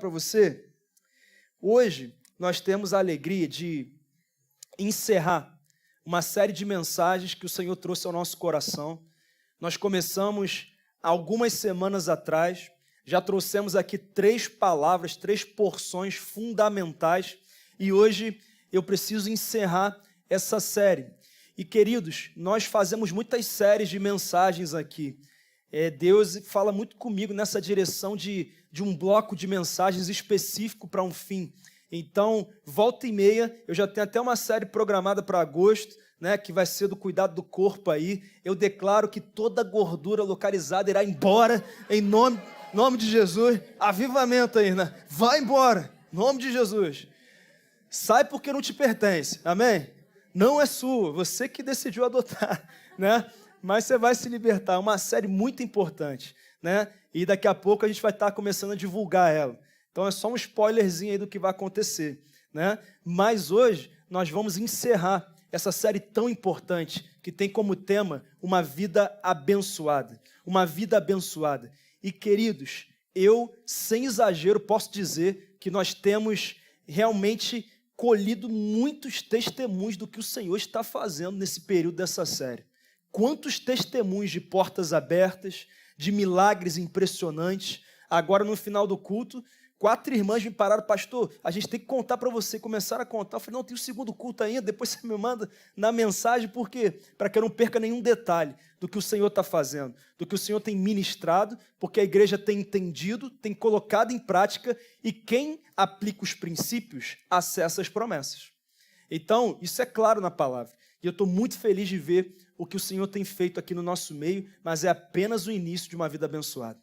para você. Hoje nós temos a alegria de encerrar uma série de mensagens que o Senhor trouxe ao nosso coração. Nós começamos algumas semanas atrás, já trouxemos aqui 3 palavras, 3 porções fundamentais, e hoje eu preciso encerrar essa série. E queridos, nós fazemos muitas séries de mensagens aqui. Deus fala muito comigo nessa direção de um bloco de mensagens específico para um fim. Então, volta e meia, eu já tenho até uma série programada para agosto, né, que vai ser do cuidado do corpo aí. Eu declaro que toda gordura localizada irá embora em nome de Jesus. Avivamento aí, né? Vai embora, em nome de Jesus. Sai porque não te pertence, amém? Não é sua, você que decidiu adotar, né? Mas você vai se libertar. É uma série muito importante, né? E daqui a pouco a gente vai estar começando a divulgar ela. Então é só um spoilerzinho aí do que vai acontecer, né? Mas hoje nós vamos encerrar essa série tão importante que tem como tema uma vida abençoada. Uma vida abençoada. E queridos, eu, sem exagero, posso dizer que nós temos realmente colhido muitos testemunhos do que o Senhor está fazendo nesse período dessa série. Quantos testemunhos de portas abertas, de milagres impressionantes. Agora, no final do culto, 4 irmãs me pararam, pastor, a gente tem que contar para você. Começaram a contar, eu falei, não, tem o segundo culto ainda, depois você me manda na mensagem, por quê? Para que eu não perca nenhum detalhe do que o Senhor está fazendo, do que o Senhor tem ministrado, porque a igreja tem entendido, tem colocado em prática, e quem aplica os princípios, acessa as promessas. Então, isso é claro na palavra, e eu estou muito feliz de ver o que o Senhor tem feito aqui no nosso meio, mas é apenas o início de uma vida abençoada.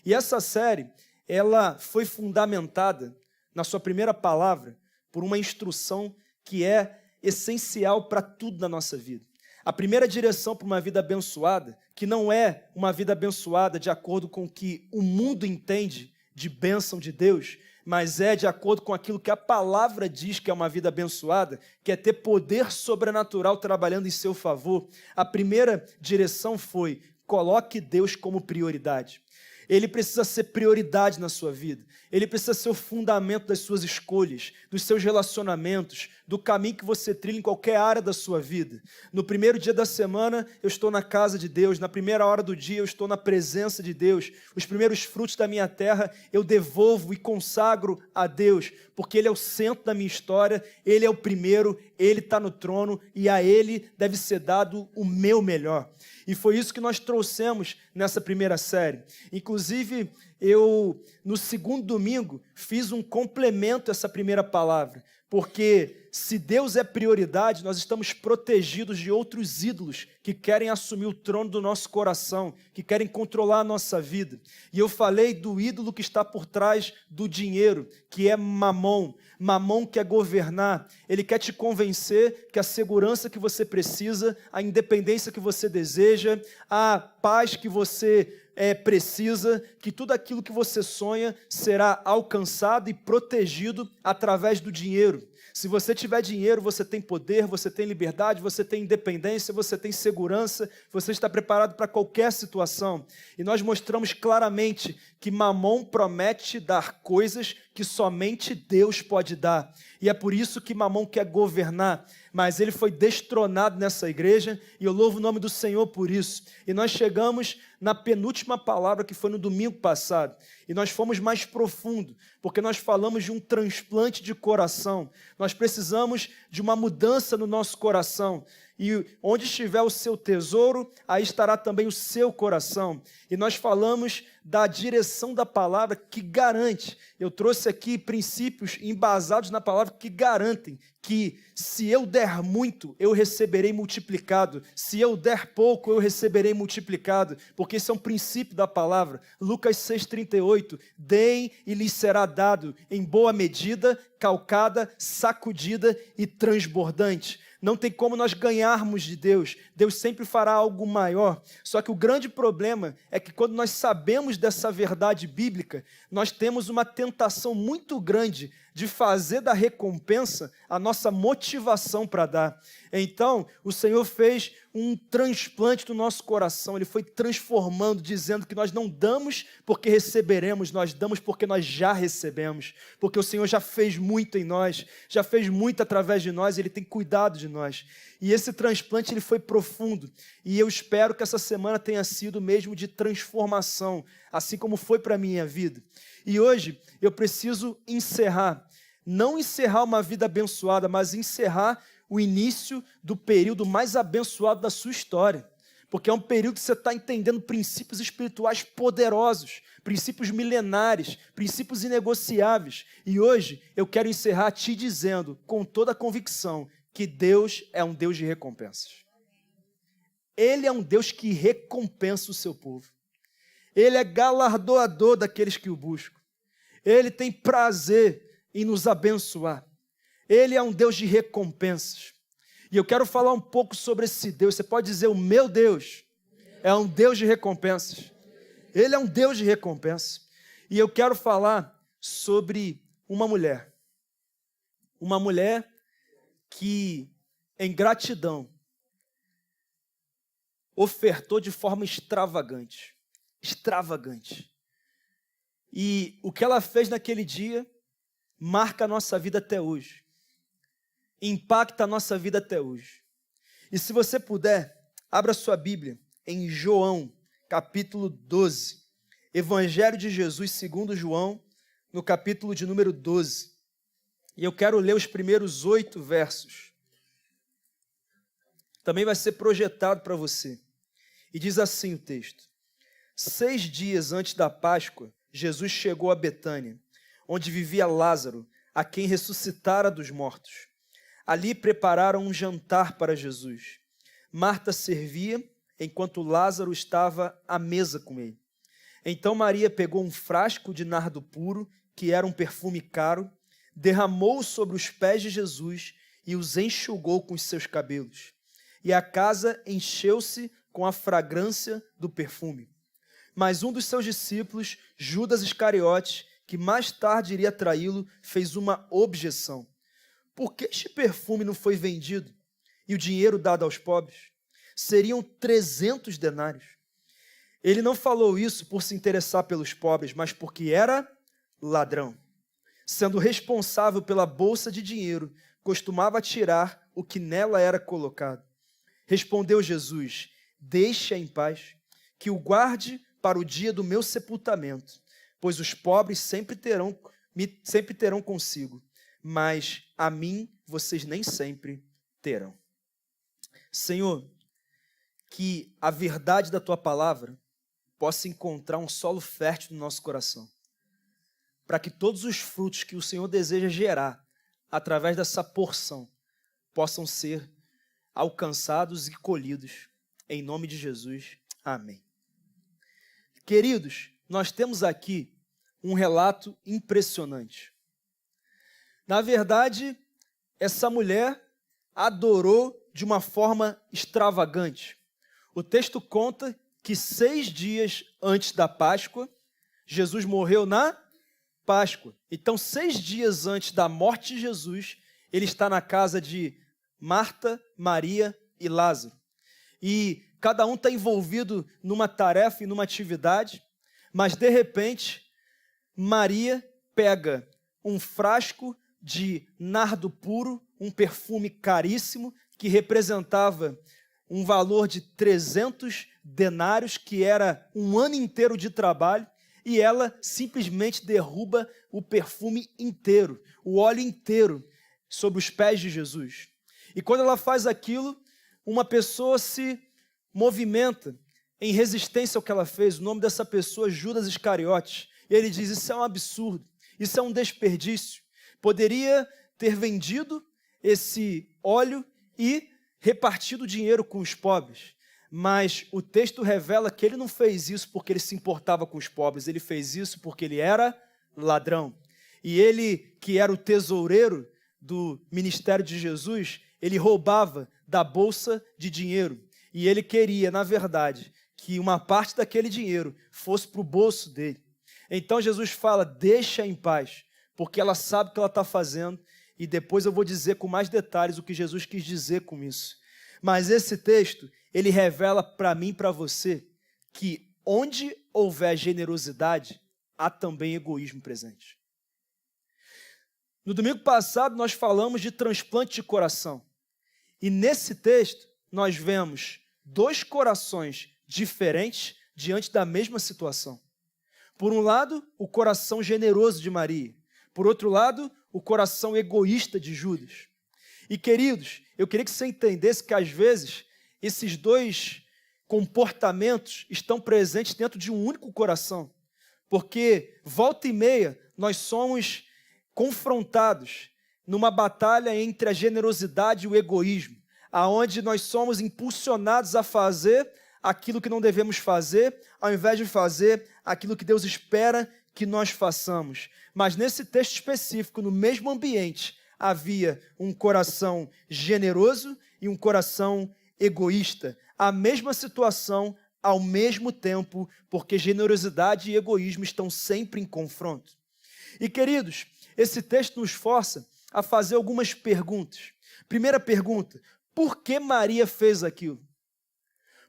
E essa série, ela foi fundamentada, na sua primeira palavra, por uma instrução que é essencial para tudo na nossa vida. A primeira direção para uma vida abençoada, que não é uma vida abençoada de acordo com o que o mundo entende de bênção de Deus, mas é de acordo com aquilo que a palavra diz que é uma vida abençoada, que é ter poder sobrenatural trabalhando em seu favor. A primeira direção foi: coloque Deus como prioridade. Ele precisa ser prioridade na sua vida. Ele precisa ser o fundamento das suas escolhas, dos seus relacionamentos, do caminho que você trilha em qualquer área da sua vida. No primeiro dia da semana, eu estou na casa de Deus. Na primeira hora do dia, eu estou na presença de Deus. Os primeiros frutos da minha terra, eu devolvo e consagro a Deus, porque Ele é o centro da minha história, Ele é o primeiro, Ele está no trono e a Ele deve ser dado o meu melhor. E foi isso que nós trouxemos nessa primeira série. Inclusive, eu, no segundo domingo, fiz um complemento a essa primeira palavra, porque se Deus é prioridade, nós estamos protegidos de outros ídolos que querem assumir o trono do nosso coração, que querem controlar a nossa vida. E eu falei do ídolo que está por trás do dinheiro, que é Mamon. Mamon quer governar, ele quer te convencer que a segurança que você precisa, a independência que você deseja, a paz que você precisa, que tudo aquilo que você sonha será alcançado e protegido através do dinheiro. Se você tiver dinheiro, você tem poder, você tem liberdade, você tem independência, você tem segurança, você está preparado para qualquer situação. E nós mostramos claramente que Mamon promete dar coisas que somente Deus pode dar. E é por isso que Mamon quer governar. Mas ele foi destronado nessa igreja e eu louvo o nome do Senhor por isso. E nós chegamos na penúltima palavra, que foi no domingo passado. E nós fomos mais profundo, porque nós falamos de um transplante de coração. Nós precisamos de uma mudança no nosso coração. E onde estiver o seu tesouro, aí estará também o seu coração. E nós falamos da direção da palavra que garante. Eu trouxe aqui princípios embasados na palavra que garantem que se eu der muito, eu receberei multiplicado. Se eu der pouco, eu receberei multiplicado. Porque esse é um princípio da palavra. Lucas 6,38. Deem e lhes será dado em boa medida, calcada, sacudida e transbordante. Não tem como nós ganharmos de Deus. Deus sempre fará algo maior. Só que o grande problema é que quando nós sabemos dessa verdade bíblica, nós temos uma tentação muito grande de fazer da recompensa a nossa motivação para dar. Então, o Senhor fez um transplante do nosso coração, Ele foi transformando, dizendo que nós não damos porque receberemos, nós damos porque nós já recebemos, porque o Senhor já fez muito em nós, já fez muito através de nós, Ele tem cuidado de nós. E esse transplante ele foi profundo, e eu espero que essa semana tenha sido mesmo de transformação, assim como foi para a minha vida. E hoje eu preciso encerrar, não encerrar uma vida abençoada, mas encerrar o início do período mais abençoado da sua história. Porque é um período que você está entendendo princípios espirituais poderosos, princípios milenares, princípios inegociáveis. E hoje eu quero encerrar te dizendo, com toda a convicção, que Deus é um Deus de recompensas. Ele é um Deus que recompensa o seu povo. Ele é galardoador daqueles que o buscam. Ele tem prazer em nos abençoar. Ele é um Deus de recompensas. E eu quero falar um pouco sobre esse Deus. Você pode dizer, o meu Deus é um Deus de recompensas. Ele é um Deus de recompensas. E eu quero falar sobre uma mulher. Uma mulher que, em gratidão, ofertou de forma extravagante. Extravagante. E o que ela fez naquele dia marca a nossa vida até hoje. Impacta a nossa vida até hoje. E se você puder, abra sua Bíblia em João, capítulo 12. Evangelho de Jesus segundo João, no capítulo de número 12. E eu quero ler os primeiros 8 versos. Também vai ser projetado para você. E diz assim o texto. 6 dias antes da Páscoa, Jesus chegou a Betânia, onde vivia Lázaro, a quem ressuscitara dos mortos. Ali prepararam um jantar para Jesus. Marta servia, enquanto Lázaro estava à mesa com ele. Então Maria pegou um frasco de nardo puro, que era um perfume caro, derramou-o sobre os pés de Jesus e os enxugou com os seus cabelos. E a casa encheu-se com a fragrância do perfume. Mas um dos seus discípulos, Judas Iscariotes, que mais tarde iria traí-lo, fez uma objeção. Por que este perfume não foi vendido e o dinheiro dado aos pobres? Seriam 300 denários. Ele não falou isso por se interessar pelos pobres, mas porque era ladrão. Sendo responsável pela bolsa de dinheiro, costumava tirar o que nela era colocado. Respondeu Jesus, deixe-a em paz, que o guarde para o dia do meu sepultamento, pois os pobres sempre terão consigo, mas a mim vocês nem sempre terão. Senhor, que a verdade da Tua palavra possa encontrar um solo fértil no nosso coração, para que todos os frutos que o Senhor deseja gerar através dessa porção possam ser alcançados e colhidos. Em nome de Jesus, amém. Queridos, nós temos aqui um relato impressionante. Na verdade, essa mulher adorou de uma forma extravagante. O texto conta que 6 dias antes da Páscoa, Jesus morreu na Páscoa. Então, 6 dias antes da morte de Jesus, ele está na casa de Marta, Maria e Lázaro. E cada um está envolvido numa tarefa e numa atividade, mas de repente, Maria pega um frasco de nardo puro, um perfume caríssimo, que representava um valor de 300 denários, que era um ano inteiro de trabalho, e ela simplesmente derruba o perfume inteiro, o óleo inteiro, sobre os pés de Jesus. E quando ela faz aquilo, uma pessoa se movimenta em resistência ao que ela fez. O nome dessa pessoa é Judas Iscariotes. E ele diz, isso é um absurdo, isso é um desperdício. Poderia ter vendido esse óleo e repartido o dinheiro com os pobres. Mas o texto revela que ele não fez isso porque ele se importava com os pobres, ele fez isso porque ele era ladrão. E ele, que era o tesoureiro do ministério de Jesus, ele roubava da bolsa de dinheiro. E ele queria, na verdade, que uma parte daquele dinheiro fosse para o bolso dele. Então Jesus fala, deixa em paz, porque ela sabe o que ela está fazendo, e depois eu vou dizer com mais detalhes o que Jesus quis dizer com isso. Mas esse texto, ele revela para mim e para você que onde houver generosidade, há também egoísmo presente. No domingo passado, nós falamos de transplante de coração. E nesse texto, nós vemos dois corações diferentes diante da mesma situação. Por um lado, o coração generoso de Maria. Por outro lado, o coração egoísta de Judas. E, queridos, eu queria que você entendesse que, às vezes, esses dois comportamentos estão presentes dentro de um único coração. Porque, volta e meia, nós somos confrontados numa batalha entre a generosidade e o egoísmo, aonde nós somos impulsionados a fazer aquilo que não devemos fazer, ao invés de fazer aquilo que Deus espera que nós façamos. Mas nesse texto específico, no mesmo ambiente, havia um coração generoso e um coração egoísta. A mesma situação, ao mesmo tempo, porque generosidade e egoísmo estão sempre em confronto. E, queridos, esse texto nos força a fazer algumas perguntas. Primeira pergunta: por que Maria fez aquilo?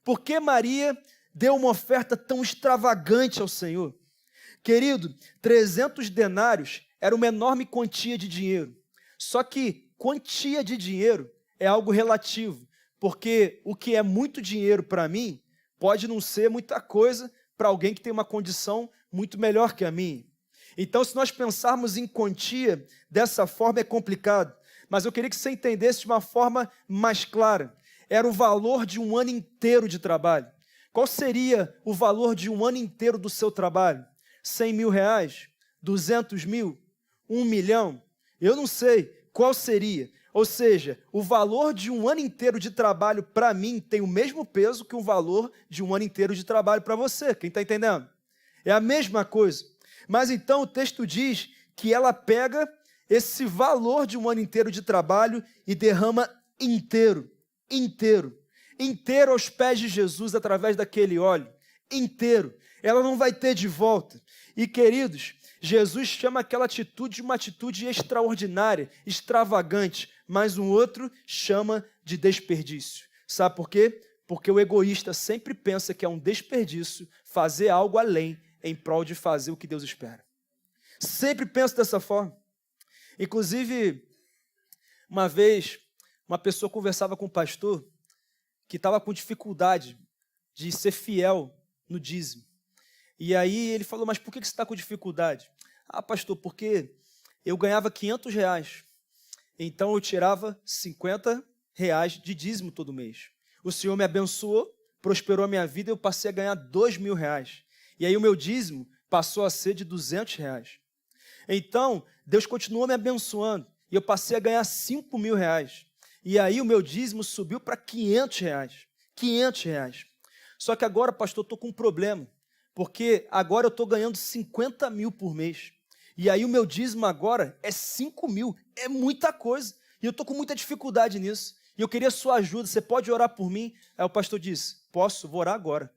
Por que Maria deu uma oferta tão extravagante ao Senhor? Querido, 300 denários era uma enorme quantia de dinheiro. Só que quantia de dinheiro é algo relativo, porque o que é muito dinheiro para mim pode não ser muita coisa para alguém que tem uma condição muito melhor que a minha. Então, se nós pensarmos em quantia dessa forma, é complicado. Mas eu queria que você entendesse de uma forma mais clara. Era o valor de um ano inteiro de trabalho. Qual seria o valor de um ano inteiro do seu trabalho? 100 mil reais? 200 mil? 1 milhão? Eu não sei qual seria. Ou seja, o valor de um ano inteiro de trabalho para mim tem o mesmo peso que o valor de um ano inteiro de trabalho para você. Quem está entendendo? É a mesma coisa. Mas então o texto diz que ela pega esse valor de um ano inteiro de trabalho e derrama inteiro aos pés de Jesus através daquele óleo, inteiro. Ela não vai ter de volta. E, queridos, Jesus chama aquela atitude de uma atitude extraordinária, extravagante, mas um outro chama de desperdício. Sabe por quê? Porque o egoísta sempre pensa que é um desperdício fazer algo além em prol de fazer o que Deus espera. Sempre penso dessa forma. Inclusive, uma vez, uma pessoa conversava com um pastor que estava com dificuldade de ser fiel no dízimo. E aí ele falou: mas por que você está com dificuldade? Ah, pastor, porque eu ganhava 500 reais. Então eu tirava 50 reais de dízimo todo mês. O Senhor me abençoou, prosperou a minha vida e eu passei a ganhar 2.000 reais. E aí o meu dízimo passou a ser de 200 reais. Então, Deus continuou me abençoando e eu passei a ganhar 5.000 reais. E aí o meu dízimo subiu para 500 reais. 500 reais. Só que agora, pastor, eu estou com um problema, porque agora eu estou ganhando 50 mil por mês. E aí o meu dízimo agora é 5 mil. É muita coisa. E eu estou com muita dificuldade nisso. E eu queria sua ajuda. Você pode orar por mim? Aí o pastor disse: posso, vou orar agora.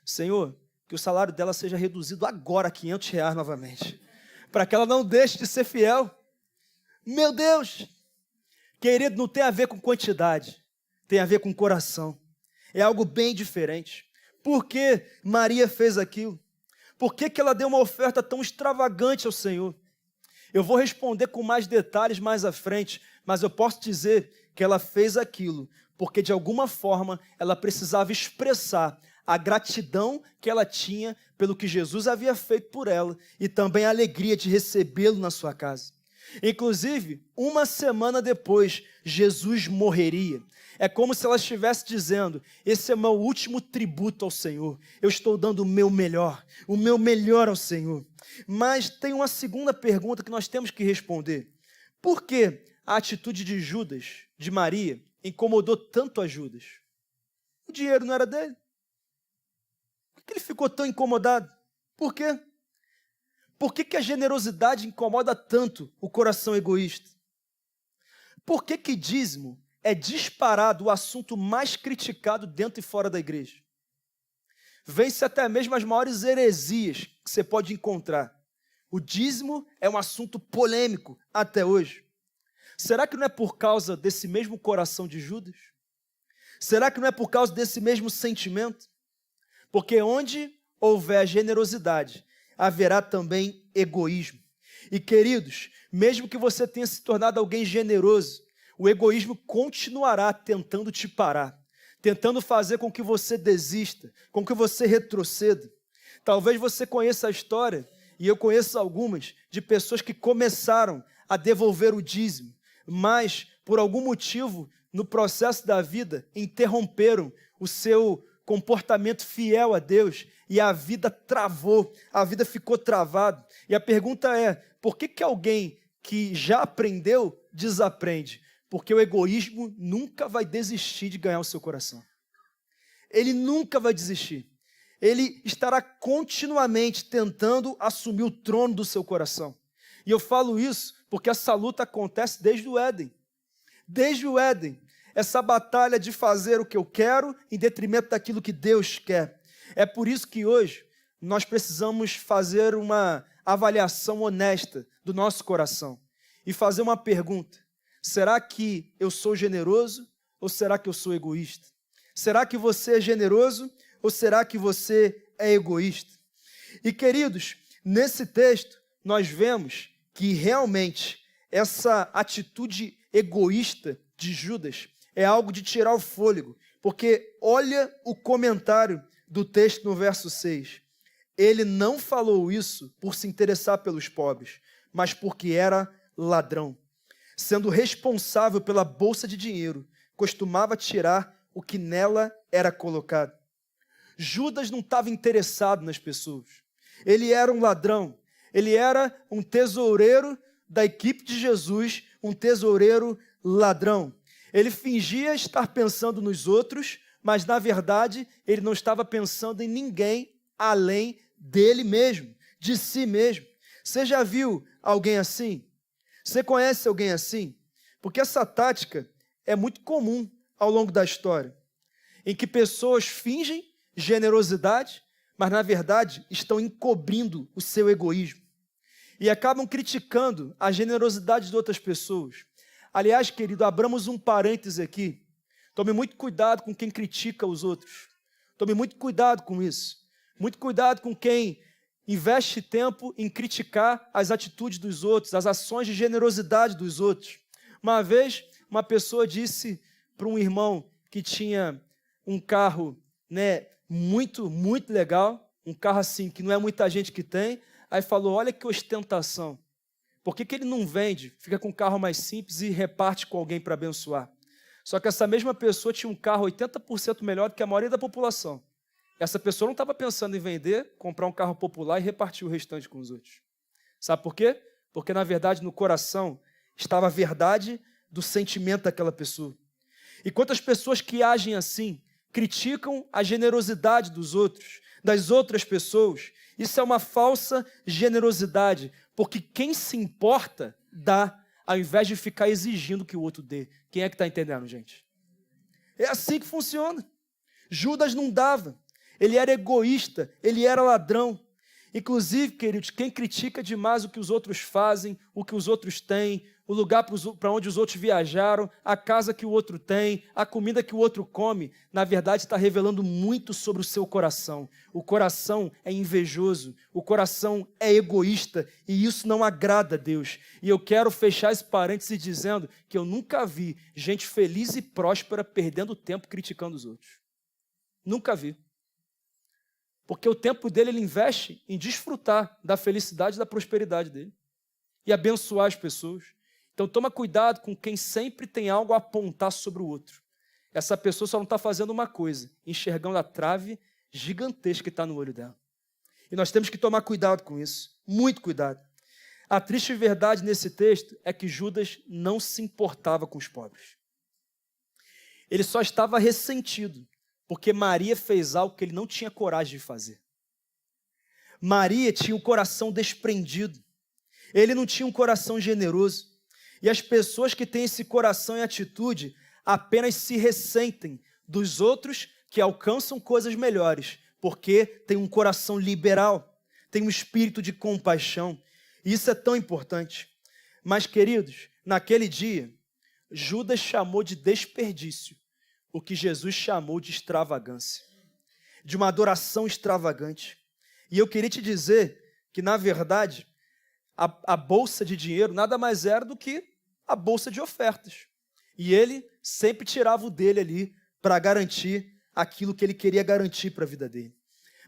Senhor, que o salário dela seja reduzido agora a 500 reais novamente, para que ela não deixe de ser fiel. Meu Deus! Querido, não tem a ver com quantidade, tem a ver com coração. É algo bem diferente. Por que Maria fez aquilo? Por que ela deu uma oferta tão extravagante ao Senhor? Eu vou responder com mais detalhes mais à frente, mas eu posso dizer que ela fez aquilo porque, de alguma forma, ela precisava expressar a gratidão que ela tinha pelo que Jesus havia feito por ela e também a alegria de recebê-lo na sua casa. Inclusive, uma semana depois, Jesus morreria. É como se ela estivesse dizendo: esse é o meu último tributo ao Senhor. Eu estou dando o meu melhor ao Senhor. Mas tem uma segunda pergunta que nós temos que responder. Por que a atitude de Judas, de Maria, incomodou tanto a Judas? O dinheiro não era dele. Por que ele ficou tão incomodado? Por quê? Por que a generosidade incomoda tanto o coração egoísta? Por que dízimo é disparado o assunto mais criticado dentro e fora da igreja? Vence até mesmo as maiores heresias que você pode encontrar. O dízimo é um assunto polêmico até hoje. Será que não é por causa desse mesmo coração de Judas? Será que não é por causa desse mesmo sentimento? Porque onde houver generosidade, haverá também egoísmo. E queridos, mesmo que você tenha se tornado alguém generoso, o egoísmo continuará tentando te parar, tentando fazer com que você desista, com que você retroceda. Talvez você conheça a história, e eu conheço algumas, de pessoas que começaram a devolver o dízimo, mas, por algum motivo, no processo da vida, interromperam o seu comportamento fiel a Deus e a vida travou, a vida ficou travada. E a pergunta é, por que alguém que já aprendeu, desaprende? Porque o egoísmo nunca vai desistir de ganhar o seu coração. Ele nunca vai desistir. Ele estará continuamente tentando assumir o trono do seu coração. E eu falo isso porque essa luta acontece desde o Éden. Desde o Éden, essa batalha de fazer o que eu quero em detrimento daquilo que Deus quer. É por isso que hoje nós precisamos fazer uma avaliação honesta do nosso coração e fazer uma pergunta: será que eu sou generoso ou será que eu sou egoísta? Será que você é generoso ou será que você é egoísta? E queridos, nesse texto nós vemos que realmente essa atitude egoísta de Judas é algo de tirar o fôlego, porque olha o comentário do texto no verso 6. Ele não falou isso por se interessar pelos pobres, mas porque era ladrão. Sendo responsável pela bolsa de dinheiro, costumava tirar o que nela era colocado. Judas não estava interessado nas pessoas. Ele era um ladrão. Ele era um tesoureiro da equipe de Jesus, um tesoureiro ladrão. Ele fingia estar pensando nos outros, mas na verdade ele não estava pensando em ninguém além dele mesmo, de si mesmo. Você já viu alguém assim? Você conhece alguém assim? Porque essa tática é muito comum ao longo da história, em que pessoas fingem generosidade, mas na verdade estão encobrindo o seu egoísmo e acabam criticando a generosidade de outras pessoas. Aliás, querido, abramos um parêntese aqui. Tome muito cuidado com quem critica os outros. Tome muito cuidado com isso. Muito cuidado com quem investe tempo em criticar as atitudes dos outros, as ações de generosidade dos outros. Uma vez, uma pessoa disse para um irmão que tinha um carro, muito legal, um carro assim que não é muita gente que tem, aí falou: olha que ostentação. Por que ele não vende, fica com um carro mais simples e reparte com alguém para abençoar? Só que essa mesma pessoa tinha um carro 80% melhor do que a maioria da população. Essa pessoa não estava pensando em vender, comprar um carro popular e repartir o restante com os outros. Sabe por quê? Porque, na verdade, no coração estava a verdade do sentimento daquela pessoa. E quantas pessoas que agem assim, criticam a generosidade dos outros, das outras pessoas, isso é uma falsa generosidade, porque quem se importa, dá, ao invés de ficar exigindo que o outro dê. Quem é que está entendendo, gente? É assim que funciona. Judas não dava. Ele era egoísta, ele era ladrão. Inclusive, queridos, quem critica demais o que os outros fazem, o que os outros têm, o lugar para onde os outros viajaram, a casa que o outro tem, a comida que o outro come, na verdade está revelando muito sobre o seu coração. O coração é invejoso, o coração é egoísta e isso não agrada a Deus. E eu quero fechar esse parêntese dizendo que eu nunca vi gente feliz e próspera perdendo tempo criticando os outros. Nunca vi. Porque o tempo dele ele investe em desfrutar da felicidade e da prosperidade dele e abençoar as pessoas. Então toma cuidado com quem sempre tem algo a apontar sobre o outro. Essa pessoa só não está fazendo uma coisa, enxergando a trave gigantesca que está no olho dela. E nós temos que tomar cuidado com isso, muito cuidado. A triste verdade nesse texto é que Judas não se importava com os pobres. Ele só estava ressentido, porque Maria fez algo que ele não tinha coragem de fazer. Maria tinha o coração desprendido. Ele não tinha um coração generoso. E as pessoas que têm esse coração e atitude apenas se ressentem dos outros que alcançam coisas melhores, porque tem um coração liberal, tem um espírito de compaixão. E isso é tão importante. Mas, queridos, naquele dia, Judas chamou de desperdício o que Jesus chamou de extravagância, de uma adoração extravagante. E eu queria te dizer que, na verdade, a bolsa de dinheiro nada mais era do que a bolsa de ofertas. E ele sempre tirava o dele ali para garantir aquilo que ele queria garantir para a vida dele.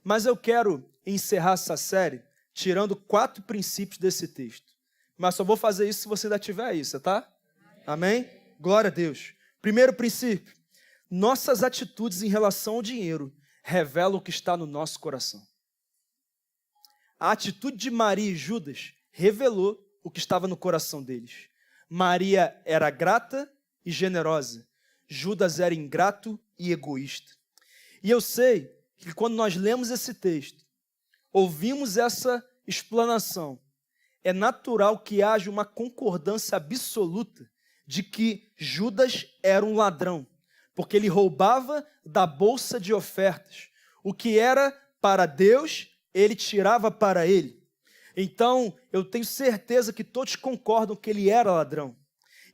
Mas eu quero encerrar essa série tirando 4 princípios desse texto. Mas só vou fazer isso se você ainda tiver aí, tá? Amém? Glória a Deus. Primeiro princípio: nossas atitudes em relação ao dinheiro revelam o que está no nosso coração. A atitude de Maria e Judas revelou o que estava no coração deles. Maria era grata e generosa. Judas era ingrato e egoísta. E eu sei que quando nós lemos esse texto, ouvimos essa explanação, é natural que haja uma concordância absoluta de que Judas era um ladrão, porque ele roubava da bolsa de ofertas. O que era para Deus, ele tirava para ele. Então, eu tenho certeza que todos concordam que ele era ladrão.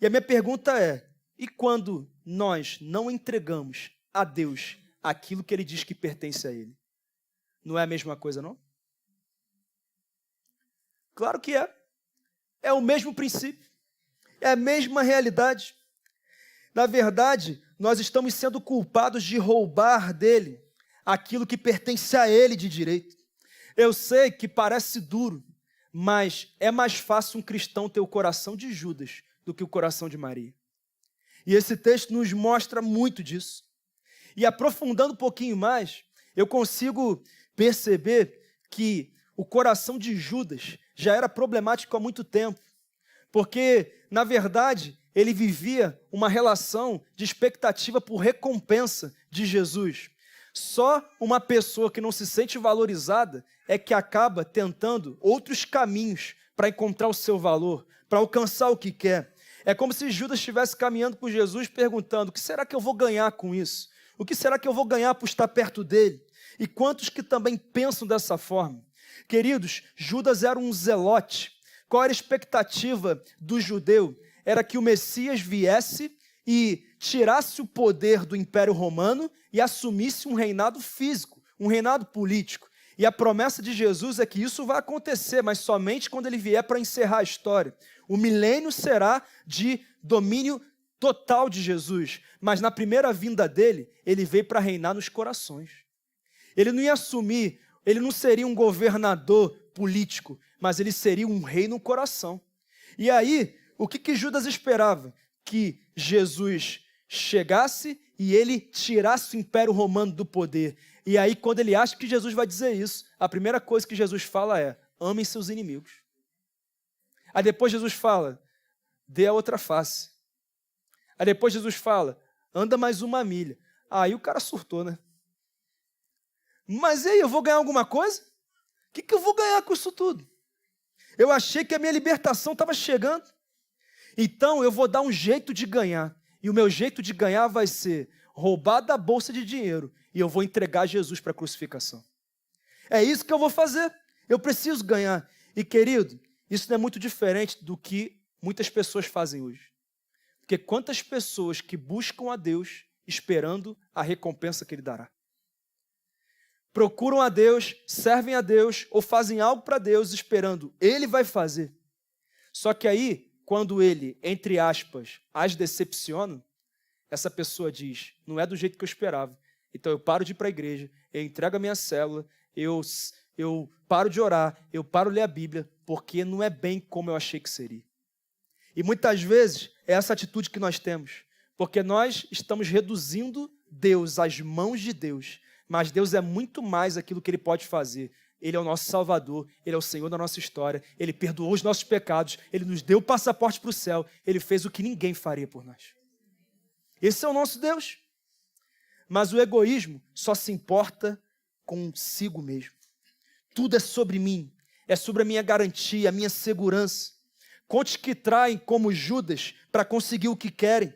E a minha pergunta é: e quando nós não entregamos a Deus aquilo que ele diz que pertence a ele? Não é a mesma coisa, não? Claro que é. É o mesmo princípio. É a mesma realidade. Na verdade, nós estamos sendo culpados de roubar dele aquilo que pertence a ele de direito. Eu sei que parece duro, mas é mais fácil um cristão ter o coração de Judas do que o coração de Maria. E esse texto nos mostra muito disso. E aprofundando um pouquinho mais, eu consigo perceber que o coração de Judas já era problemático há muito tempo, porque, na verdade, ele vivia uma relação de expectativa por recompensa de Jesus. Só uma pessoa que não se sente valorizada é que acaba tentando outros caminhos para encontrar o seu valor, para alcançar o que quer. É como se Judas estivesse caminhando com Jesus perguntando: o que será que eu vou ganhar com isso? O que será que eu vou ganhar por estar perto dele? E quantos que também pensam dessa forma? Queridos, Judas era um zelote. Qual era a expectativa do judeu? Era que o Messias viesse e tirasse o poder do Império Romano e assumisse um reinado físico, um reinado político. E a promessa de Jesus é que isso vai acontecer, mas somente quando ele vier para encerrar a história. O milênio será de domínio total de Jesus, mas na primeira vinda dele, ele veio para reinar nos corações. Ele não ia assumir, ele não seria um governador político, mas ele seria um rei no coração. E aí, o que Judas esperava? Que Jesus chegasse e ele tirasse o Império Romano do poder. E aí, quando ele acha que Jesus vai dizer isso, a primeira coisa que Jesus fala é: amem seus inimigos. Aí depois Jesus fala: dê a outra face. Aí depois Jesus fala: anda mais uma milha. Aí o cara surtou, né? Mas e aí, eu vou ganhar alguma coisa? O que eu vou ganhar com isso tudo? Eu achei que a minha libertação estava chegando. Então eu vou dar um jeito de ganhar. E o meu jeito de ganhar vai ser roubar da bolsa de dinheiro e eu vou entregar Jesus para a crucificação. É isso que eu vou fazer. Eu preciso ganhar. E, querido, isso não é muito diferente do que muitas pessoas fazem hoje. Porque quantas pessoas que buscam a Deus esperando a recompensa que Ele dará? Procuram a Deus, servem a Deus ou fazem algo para Deus esperando Ele vai fazer. Só que aí, quando Ele, entre aspas, as decepciona, essa pessoa diz: não é do jeito que eu esperava. Então eu paro de ir para a igreja, eu entrego a minha célula, eu paro de orar, eu paro de ler a Bíblia, porque não é bem como eu achei que seria. E muitas vezes é essa atitude que nós temos, porque nós estamos reduzindo Deus às mãos de Deus, mas Deus é muito mais aquilo que Ele pode fazer. Ele é o nosso Salvador, Ele é o Senhor da nossa história, Ele perdoou os nossos pecados, Ele nos deu o passaporte para o céu, Ele fez o que ninguém faria por nós. Esse é o nosso Deus. Mas o egoísmo só se importa consigo mesmo. Tudo é sobre mim, é sobre a minha garantia, a minha segurança. Contes que traem como Judas para conseguir o que querem.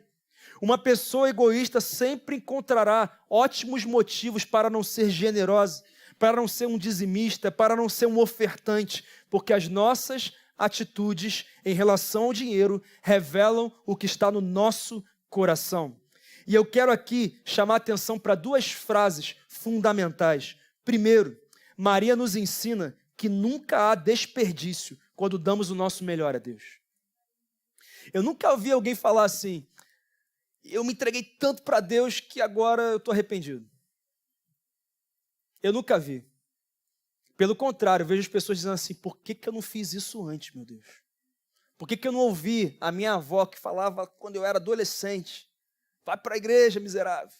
Uma pessoa egoísta sempre encontrará ótimos motivos para não ser generosa, para não ser um dizimista, para não ser um ofertante, porque as nossas atitudes em relação ao dinheiro revelam o que está no nosso coração. E eu quero aqui chamar a atenção para duas frases fundamentais. Primeiro, Maria nos ensina que nunca há desperdício quando damos o nosso melhor a Deus. Eu nunca ouvi alguém falar assim: eu me entreguei tanto para Deus que agora eu estou arrependido. Eu nunca vi. Pelo contrário, eu vejo as pessoas dizendo assim: por que eu não fiz isso antes, meu Deus? Por que eu não ouvi a minha avó que falava quando eu era adolescente: vai para a igreja, miserável.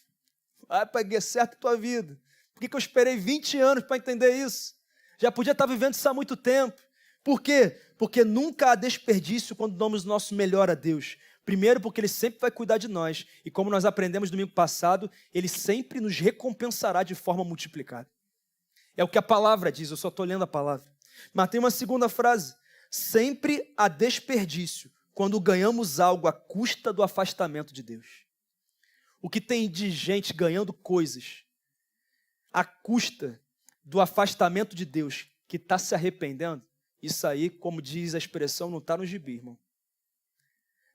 Vai para a igreja, certa a tua vida. Por que eu esperei 20 anos para entender isso? Já podia estar vivendo isso há muito tempo. Por quê? Porque nunca há desperdício quando damos o nosso melhor a Deus. Primeiro, porque Ele sempre vai cuidar de nós. E como nós aprendemos domingo passado, Ele sempre nos recompensará de forma multiplicada. É o que a palavra diz, eu só estou lendo a palavra. Mas tem uma segunda frase: sempre há desperdício quando ganhamos algo à custa do afastamento de Deus. O que tem de gente ganhando coisas à custa do afastamento de Deus, que está se arrependendo, isso aí, como diz a expressão, não está no gibi, irmão.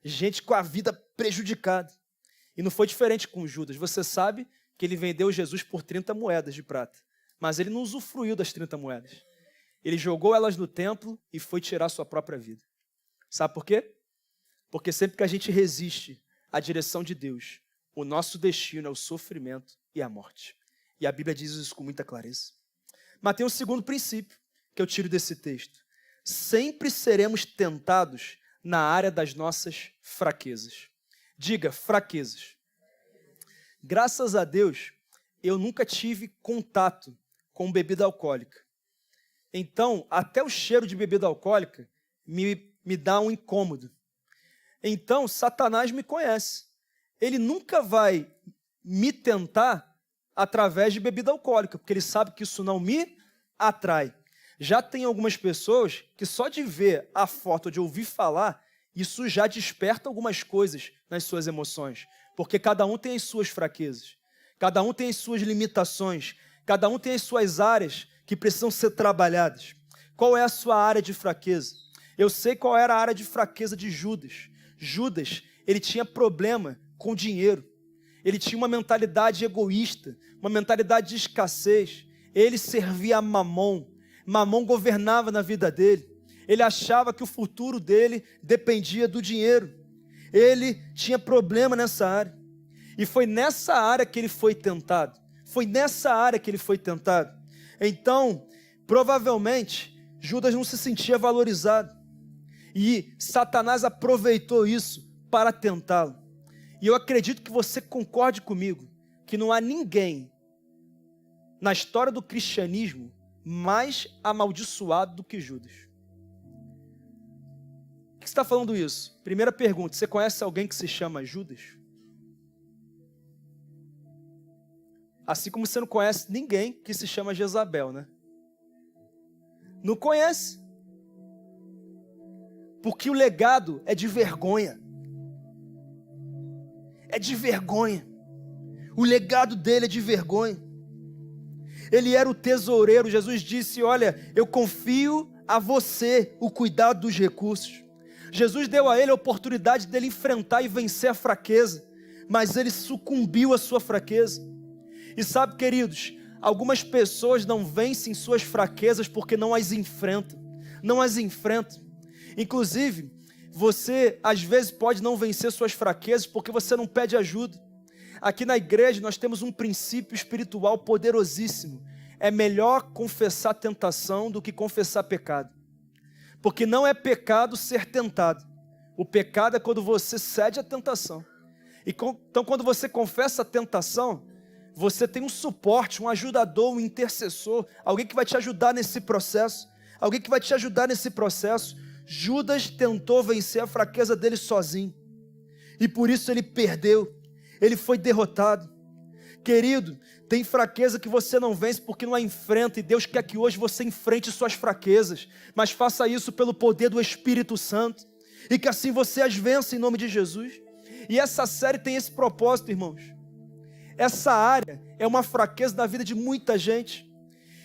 Gente com a vida prejudicada. E não foi diferente com Judas. Você sabe que ele vendeu Jesus por 30 moedas de prata. Mas ele não usufruiu das 30 moedas. Ele jogou elas no templo e foi tirar sua própria vida. Sabe por quê? Porque sempre que a gente resiste à direção de Deus, o nosso destino é o sofrimento e a morte. E a Bíblia diz isso com muita clareza. Mas tem um segundo princípio que eu tiro desse texto. Sempre seremos tentados na área das nossas fraquezas. Diga, fraquezas. Graças a Deus, eu nunca tive contato com bebida alcoólica. Então, até o cheiro de bebida alcoólica me dá um incômodo. Então, Satanás me conhece. Ele nunca vai me tentar através de bebida alcoólica, porque ele sabe que isso não me atrai. Já tem algumas pessoas que só de ver a foto, de ouvir falar, isso já desperta algumas coisas nas suas emoções, porque cada um tem as suas fraquezas, cada um tem as suas limitações, cada um tem as suas áreas que precisam ser trabalhadas. Qual é a sua área de fraqueza? Eu sei qual era a área de fraqueza de Judas. Judas, ele tinha problema com dinheiro. Ele tinha uma mentalidade egoísta, uma mentalidade de escassez. Ele servia a Mamon. Mamon governava na vida dele. Ele achava que o futuro dele dependia do dinheiro. Ele tinha problema nessa área. E foi nessa área que ele foi tentado. Foi nessa área que ele foi tentado. Então, provavelmente, Judas não se sentia valorizado. E Satanás aproveitou isso para tentá-lo. E eu acredito que você concorde comigo que não há ninguém na história do cristianismo mais amaldiçoado do que Judas. Por que você está falando isso? Primeira pergunta: você conhece alguém que se chama Judas? Assim como você não conhece ninguém que se chama Jezabel, né? Não conhece. Porque o legado é de vergonha. É de vergonha. O legado dele é de vergonha. Ele era o tesoureiro. Jesus disse: olha, eu confio a você o cuidado dos recursos. Jesus deu a ele a oportunidade dele enfrentar e vencer a fraqueza, mas ele sucumbiu à sua fraqueza. E sabe, queridos, algumas pessoas não vencem suas fraquezas porque não as enfrentam. Não as enfrentam. Inclusive, você às vezes pode não vencer suas fraquezas porque você não pede ajuda. Aqui na igreja nós temos um princípio espiritual poderosíssimo. É melhor confessar tentação do que confessar pecado. Porque não é pecado ser tentado. O pecado é quando você cede à tentação. Então quando você confessa a tentação, você tem um suporte, um ajudador, um intercessor, alguém que vai te ajudar nesse processo. Alguém que vai te ajudar nesse processo. Judas tentou vencer a fraqueza dele sozinho. E por isso ele perdeu. Ele foi derrotado. Querido, tem fraqueza que você não vence porque não a enfrenta. E Deus quer que hoje você enfrente suas fraquezas. Mas faça isso pelo poder do Espírito Santo. E que assim você as vença em nome de Jesus. E essa série tem esse propósito, irmãos. Essa área é uma fraqueza na vida de muita gente.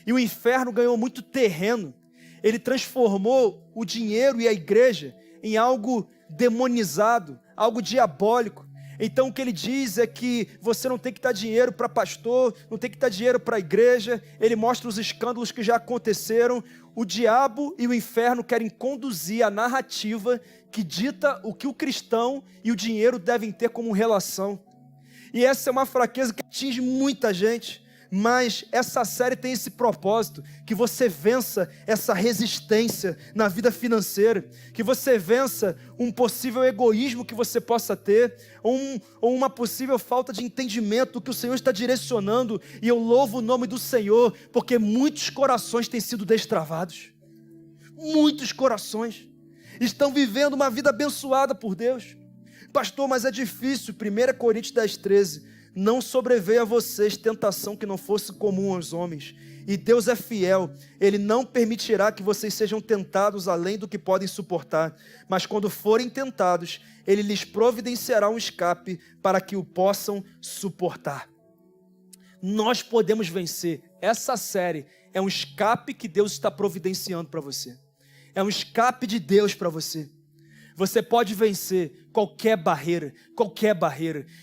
E o inferno ganhou muito terreno. ele transformou o dinheiro e a igreja em algo demonizado, algo diabólico. Então o que ele diz é que você não tem que dar dinheiro para pastor, não tem que dar dinheiro para a igreja. Ele mostra os escândalos que já aconteceram. O diabo e o inferno querem conduzir a narrativa que dita o que o cristão e o dinheiro devem ter como relação. E essa é uma fraqueza que atinge muita gente. Mas essa série tem esse propósito, que você vença essa resistência na vida financeira, que você vença um possível egoísmo que você possa ter, ou uma possível falta de entendimento que o Senhor está direcionando. E eu louvo o nome do Senhor, porque muitos corações têm sido destravados, muitos corações estão vivendo uma vida abençoada por Deus. Pastor, mas é difícil. 1 Coríntios 10:13, não sobreveio a vocês tentação que não fosse comum aos homens, e Deus é fiel, Ele não permitirá que vocês sejam tentados além do que podem suportar, mas quando forem tentados, Ele lhes providenciará um escape para que o possam suportar. Nós podemos vencer. Essa série é um escape que Deus está providenciando para você, é um escape de Deus para você. Você pode vencer qualquer barreira,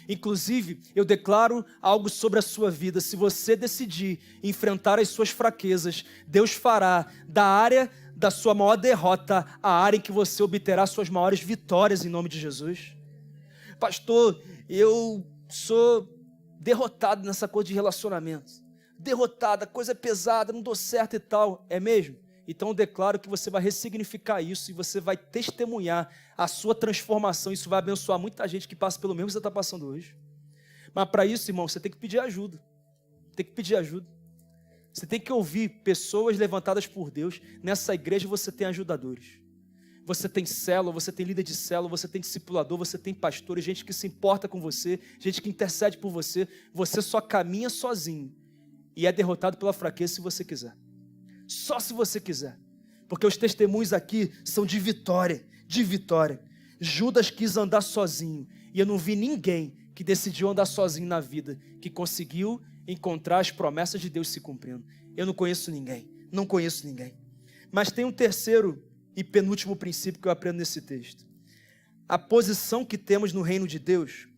Inclusive, eu declaro algo sobre a sua vida. Se você decidir enfrentar as suas fraquezas, Deus fará da área da sua maior derrota a área em que você obterá suas maiores vitórias, em nome de Jesus. Pastor, eu sou derrotado nessa coisa de relacionamento. Derrotado, a coisa é pesada, não dou certo e tal. É mesmo? Então eu declaro que você vai ressignificar isso e você vai testemunhar a sua transformação. Isso vai abençoar muita gente que passa pelo mesmo que você está passando hoje. Mas para isso, irmão, você tem que pedir ajuda. Você tem que ouvir pessoas levantadas por Deus. Nessa igreja você tem ajudadores. Você tem célula, você tem líder de célula, você tem discipulador, você tem pastores, gente que se importa com você, gente que intercede por você. Você só caminha sozinho e é derrotado pela fraqueza se você quiser. Só se você quiser, porque os testemunhos aqui são de vitória, Judas quis andar sozinho, e eu não vi ninguém que decidiu andar sozinho na vida, que conseguiu encontrar as promessas de Deus se cumprindo. Eu não conheço ninguém. Mas tem um terceiro e penúltimo princípio que eu aprendo nesse texto. A posição que temos no reino de Deus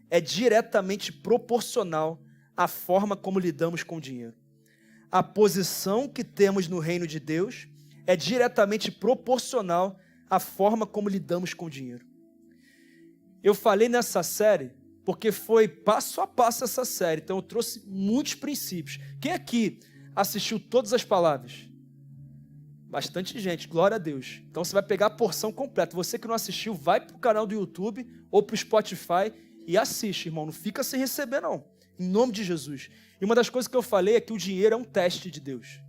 é diretamente proporcional à forma como lidamos com o dinheiro. A posição que temos no reino de Deus é diretamente proporcional à forma como lidamos com o dinheiro. Eu falei nessa série porque foi passo a passo essa série, então eu trouxe muitos princípios. Quem aqui assistiu todas as palavras? Bastante gente, glória a Deus. Então você vai pegar a porção completa. Você que não assistiu, vai para o canal do YouTube ou para o Spotify e assiste, irmão. Não fica sem receber, não. Em nome de Jesus. E uma das coisas que eu falei é que o dinheiro é um teste de Deus.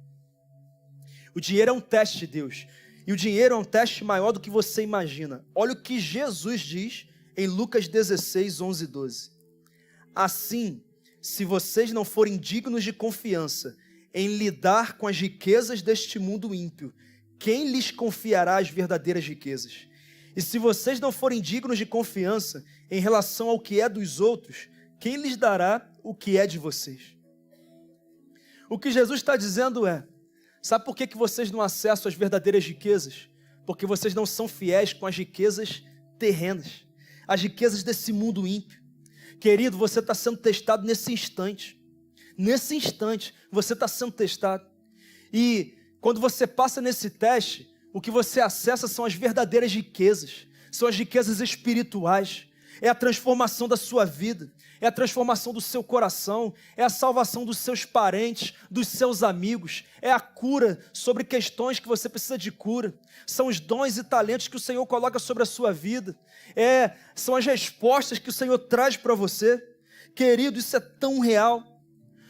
O dinheiro é um teste de Deus. E o dinheiro é um teste maior do que você imagina. Olha o que Jesus diz em Lucas 16, 11 e 12. Assim, se vocês não forem dignos de confiança em lidar com as riquezas deste mundo ímpio, quem lhes confiará as verdadeiras riquezas? E se vocês não forem dignos de confiança em relação ao que é dos outros, quem lhes dará o que é de vocês? O que Jesus está dizendo é, sabe por que vocês não acessam as verdadeiras riquezas? Porque vocês não são fiéis com as riquezas terrenas, as riquezas desse mundo ímpio. Querido, você está sendo testado nesse instante. Nesse instante, você está sendo testado. E quando você passa nesse teste, o que você acessa são as verdadeiras riquezas, são as riquezas espirituais. É a transformação da sua vida, é a transformação do seu coração, é a salvação dos seus parentes, dos seus amigos, é a cura sobre questões que você precisa de cura, são os dons e talentos que o Senhor coloca sobre a sua vida, são as respostas que o Senhor traz para você. Querido, isso é tão real.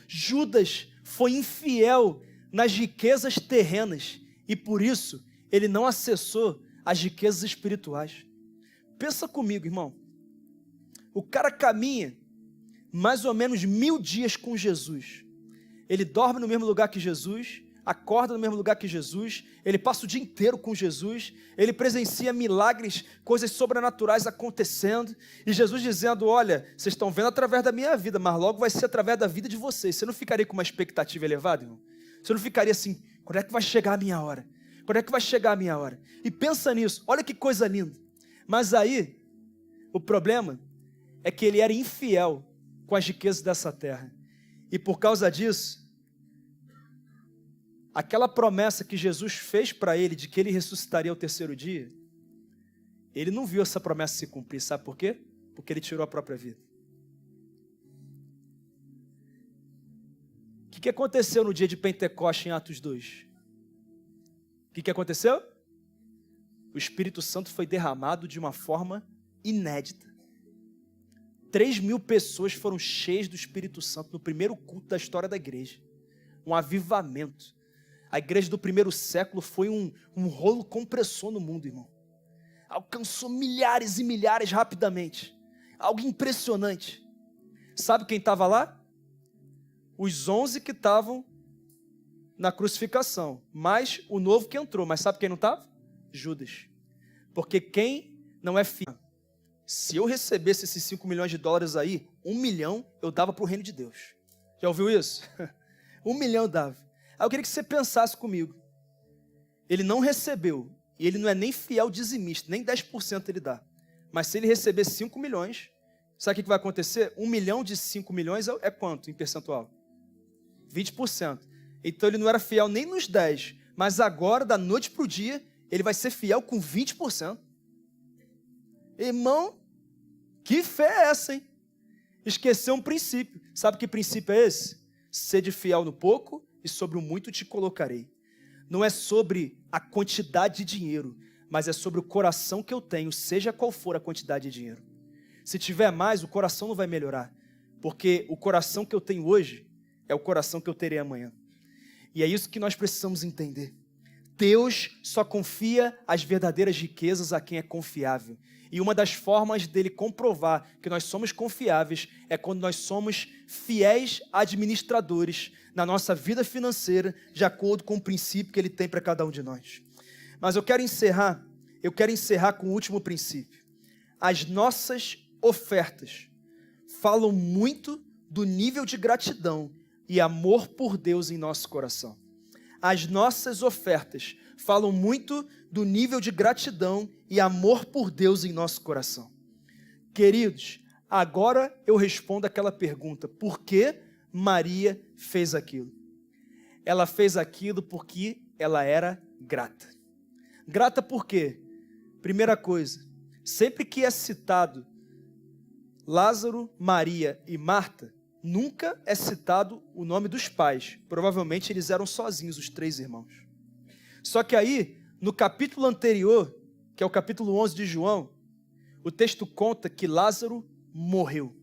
Judas foi infiel nas riquezas terrenas e por isso ele não acessou as riquezas espirituais. Pensa comigo, irmão. O cara caminha mais ou menos 1000 dias com Jesus. Ele dorme no mesmo lugar que Jesus, acorda no mesmo lugar que Jesus, ele passa o dia inteiro com Jesus, ele presencia milagres, coisas sobrenaturais acontecendo, e Jesus dizendo, olha, vocês estão vendo através da minha vida, mas logo vai ser através da vida de vocês. Você não ficaria com uma expectativa elevada, irmão? Você não ficaria assim, quando é que vai chegar a minha hora? Quando é que vai chegar a minha hora? E pensa nisso, olha que coisa linda. Mas aí, o problema é que ele era infiel com as riquezas dessa terra. E por causa disso, aquela promessa que Jesus fez para ele de que ele ressuscitaria ao terceiro dia, ele não viu essa promessa se cumprir. Sabe por quê? Porque ele tirou a própria vida. O que aconteceu no dia de Pentecoste em Atos 2? O que aconteceu? O Espírito Santo foi derramado de uma forma inédita. 3.000 pessoas foram cheias do Espírito Santo no primeiro culto da história da igreja. Um avivamento. A igreja do primeiro século foi um rolo compressor no mundo, irmão. Alcançou milhares e milhares rapidamente. Algo impressionante. Sabe quem estava lá? Os 11 que estavam na crucificação. Mais o novo que entrou. Mas sabe quem não estava? Judas. Porque quem não é fiel, se eu recebesse esses 5 milhões de dólares aí, 1 milhão eu dava para o reino de Deus. Já ouviu isso? 1 milhão eu dava. Aí eu queria que você pensasse comigo. Ele não recebeu, e ele não é nem fiel dizimista, nem 10% ele dá. Mas se ele receber 5 milhões, sabe o que vai acontecer? 1 milhão de 5 milhões é quanto em percentual? 20%. Então ele não era fiel nem nos 10%, mas agora, da noite para o dia, ele vai ser fiel com 20%. Irmão, que fé é essa, hein? Esqueceu um princípio. Sabe que princípio é esse? Sede fiel no pouco e sobre o muito te colocarei. Não é sobre a quantidade de dinheiro, mas é sobre o coração que eu tenho, seja qual for a quantidade de dinheiro. Se tiver mais, o coração não vai melhorar, porque o coração que eu tenho hoje é o coração que eu terei amanhã. E é isso que nós precisamos entender. Deus só confia as verdadeiras riquezas a quem é confiável. E uma das formas dele comprovar que nós somos confiáveis é quando nós somos fiéis administradores na nossa vida financeira, de acordo com o princípio que ele tem para cada um de nós. Mas eu quero encerrar com o último princípio. As nossas ofertas falam muito do nível de gratidão e amor por Deus em nosso coração. As nossas ofertas falam muito do nível de gratidão e amor por Deus em nosso coração. Queridos, agora eu respondo aquela pergunta: por que Maria fez aquilo? Ela fez aquilo porque ela era grata. Grata por quê? Primeira coisa, sempre que é citado Lázaro, Maria e Marta, nunca é citado o nome dos pais. Provavelmente eles eram sozinhos, os 3 irmãos. Só que aí, no capítulo anterior, que é o capítulo 11 de João, o texto conta que Lázaro morreu.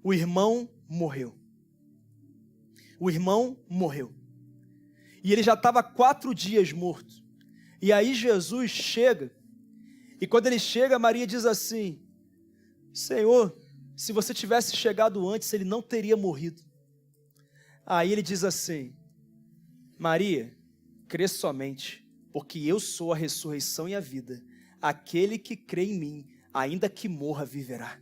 O irmão morreu. O irmão morreu. E ele já estava 4 dias morto. E aí Jesus chega, e quando ele chega, Maria diz assim: Senhor, se você tivesse chegado antes, ele não teria morrido. Aí ele diz assim: Maria, crê somente, porque eu sou a ressurreição e a vida. Aquele que crê em mim, ainda que morra, viverá.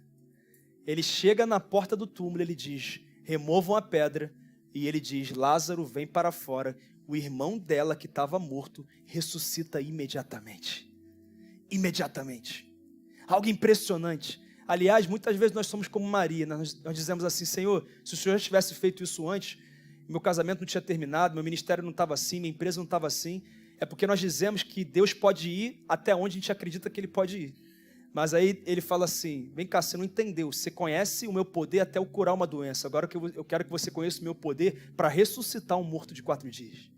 Ele chega na porta do túmulo, ele diz: removam a pedra. E ele diz: Lázaro, vem para fora. O irmão dela, que estava morto, ressuscita imediatamente. Imediatamente. Algo impressionante. Aliás, muitas vezes nós somos como Maria, nós dizemos assim: Senhor, se o Senhor já tivesse feito isso antes, meu casamento não tinha terminado, meu ministério não estava assim, minha empresa não estava assim. É porque nós dizemos que Deus pode ir até onde a gente acredita que Ele pode ir. Mas aí Ele fala assim: vem cá, você não entendeu, você conhece o meu poder até eu curar uma doença, agora eu quero que você conheça o meu poder para ressuscitar um morto de 4 dias.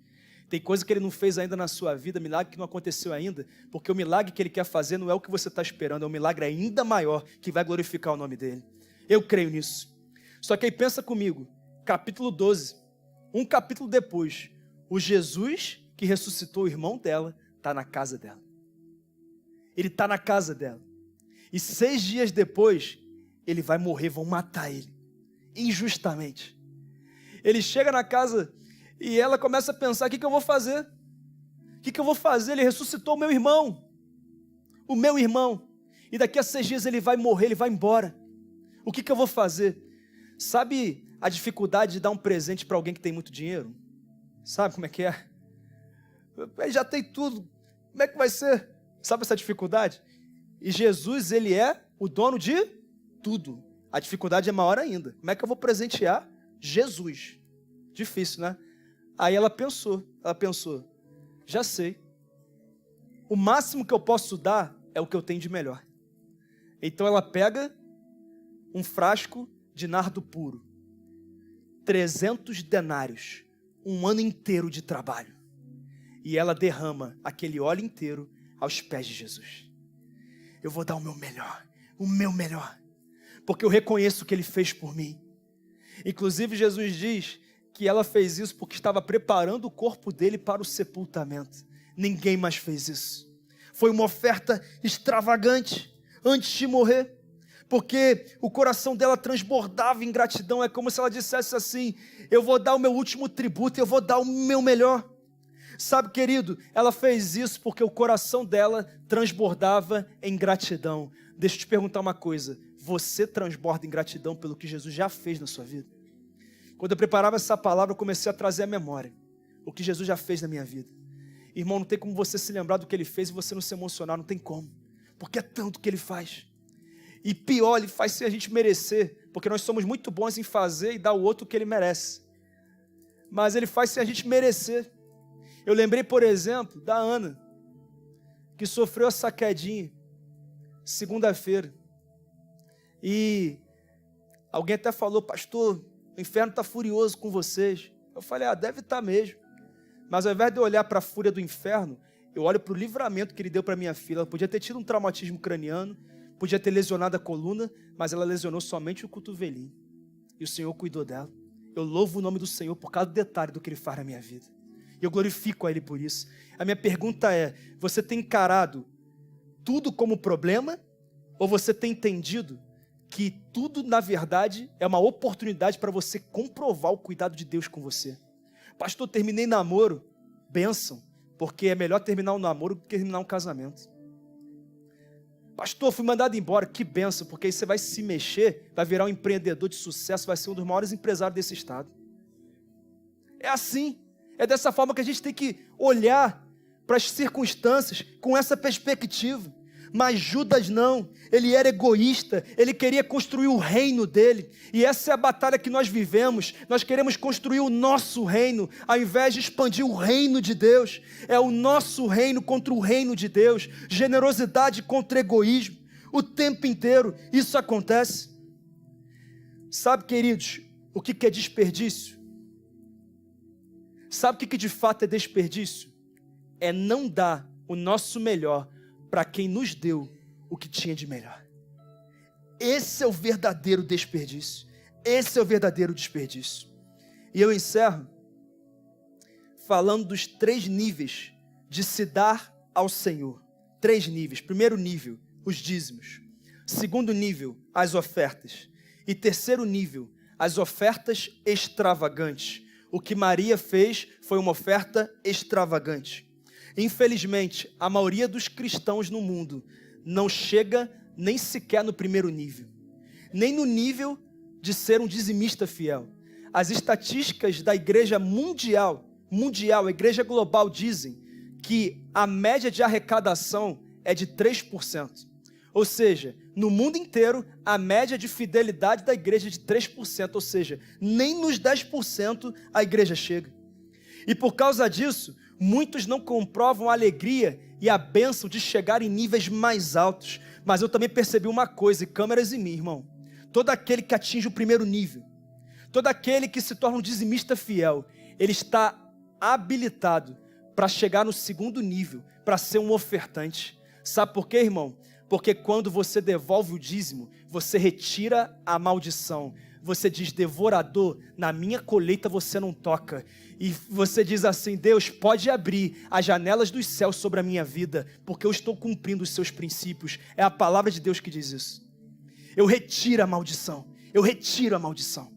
Tem coisa que Ele não fez ainda na sua vida, milagre que não aconteceu ainda, porque o milagre que Ele quer fazer não é o que você está esperando, é um milagre ainda maior, que vai glorificar o nome dEle. Eu creio nisso. Só que aí pensa comigo, capítulo 12, um capítulo depois, o Jesus que ressuscitou o irmão dela, está na casa dela. Ele está na casa dela. E 6 dias depois, ele vai morrer, vão matar ele, injustamente. Ele chega na casa e ela começa a pensar: o que eu vou fazer? O que eu vou fazer? Ele ressuscitou o meu irmão. O meu irmão. E daqui a 6 dias ele vai morrer, ele vai embora. O que eu vou fazer? Sabe a dificuldade de dar um presente para alguém que tem muito dinheiro? Sabe como é que é? Ele já tem tudo. Como é que vai ser? Sabe essa dificuldade? E Jesus, ele é o dono de tudo. A dificuldade é maior ainda. Como é que eu vou presentear Jesus? Difícil, né? Aí ela pensou, já sei. O máximo que eu posso dar é o que eu tenho de melhor. Então ela pega um frasco de nardo puro, 300 denários, um ano inteiro de trabalho. E ela derrama aquele óleo inteiro aos pés de Jesus. Eu vou dar o meu melhor, porque eu reconheço o que ele fez por mim. Inclusive Jesus diz que ela fez isso porque estava preparando o corpo dele para o sepultamento. Ninguém mais fez isso. Foi uma oferta extravagante antes de morrer, porque o coração dela transbordava em gratidão. É como se ela dissesse assim: eu vou dar o meu último tributo, eu vou dar o meu melhor. Sabe, querido, ela fez isso porque o coração dela transbordava em gratidão. Deixa eu te perguntar uma coisa: você transborda em gratidão pelo que Jesus já fez na sua vida? Quando eu preparava essa palavra, eu comecei a trazer à memória o que Jesus já fez na minha vida. Irmão, não tem como você se lembrar do que ele fez e você não se emocionar, não tem como, porque é tanto que ele faz. E pior, ele faz sem a gente merecer, porque nós somos muito bons em fazer e dar ao outro o que ele merece, mas ele faz sem a gente merecer. Eu lembrei, por exemplo, da Ana, que sofreu essa quedinha segunda-feira, e alguém até falou: pastor, o inferno está furioso com vocês. Eu falei: deve estar mesmo. Mas ao invés de eu olhar para a fúria do inferno, eu olho para o livramento que ele deu para minha filha. Ela podia ter tido um traumatismo craniano, podia ter lesionado a coluna, mas ela lesionou somente o cotovelinho. E o Senhor cuidou dela. Eu louvo o nome do Senhor por cada detalhe do que ele faz na minha vida. E eu glorifico a Ele por isso. A minha pergunta é: você tem encarado tudo como problema? Ou você tem entendido que tudo, na verdade, é uma oportunidade para você comprovar o cuidado de Deus com você? Pastor, terminei namoro. Bênção, porque é melhor terminar um namoro do que terminar um casamento. Pastor, fui mandado embora. Que bênção, porque aí você vai se mexer, vai virar um empreendedor de sucesso, vai ser um dos maiores empresários desse estado. É assim, é dessa forma que a gente tem que olhar para as circunstâncias com essa perspectiva. Mas Judas não, ele era egoísta, ele queria construir o reino dele, e essa é a batalha que nós vivemos. Nós queremos construir o nosso reino, ao invés de expandir o reino de Deus. É o nosso reino contra o reino de Deus, generosidade contra egoísmo, o tempo inteiro isso acontece. Sabe, queridos, o que é desperdício? Sabe o que de fato é desperdício? É não dar o nosso melhor para quem nos deu o que tinha de melhor. Esse é o verdadeiro desperdício. Esse é o verdadeiro desperdício. E eu encerro falando dos 3 níveis de se dar ao Senhor. 3 níveis. Primeiro nível, os dízimos. Segundo nível, as ofertas. E terceiro nível, as ofertas extravagantes. O que Maria fez foi uma oferta extravagante. Infelizmente, a maioria dos cristãos no mundo não chega nem sequer no primeiro nível, nem no nível de ser um dizimista fiel. As estatísticas da igreja mundial, a igreja global, dizem que a média de arrecadação é de 3%. Ou seja, no mundo inteiro, a média de fidelidade da igreja é de 3%, ou seja, nem nos 10% a igreja chega. E por causa disso, muitos não comprovam a alegria e a bênção de chegar em níveis mais altos. Mas eu também percebi uma coisa, e câmeras em mim, irmão: todo aquele que atinge o primeiro nível, todo aquele que se torna um dizimista fiel, ele está habilitado para chegar no segundo nível, para ser um ofertante. Sabe por quê, irmão? Porque quando você devolve o dízimo, você retira a maldição. Você diz: devorador, na minha colheita você não toca. E você diz assim: Deus, pode abrir as janelas dos céus sobre a minha vida, porque eu estou cumprindo os seus princípios. É a palavra de Deus que diz isso. Eu retiro a maldição. Eu retiro a maldição.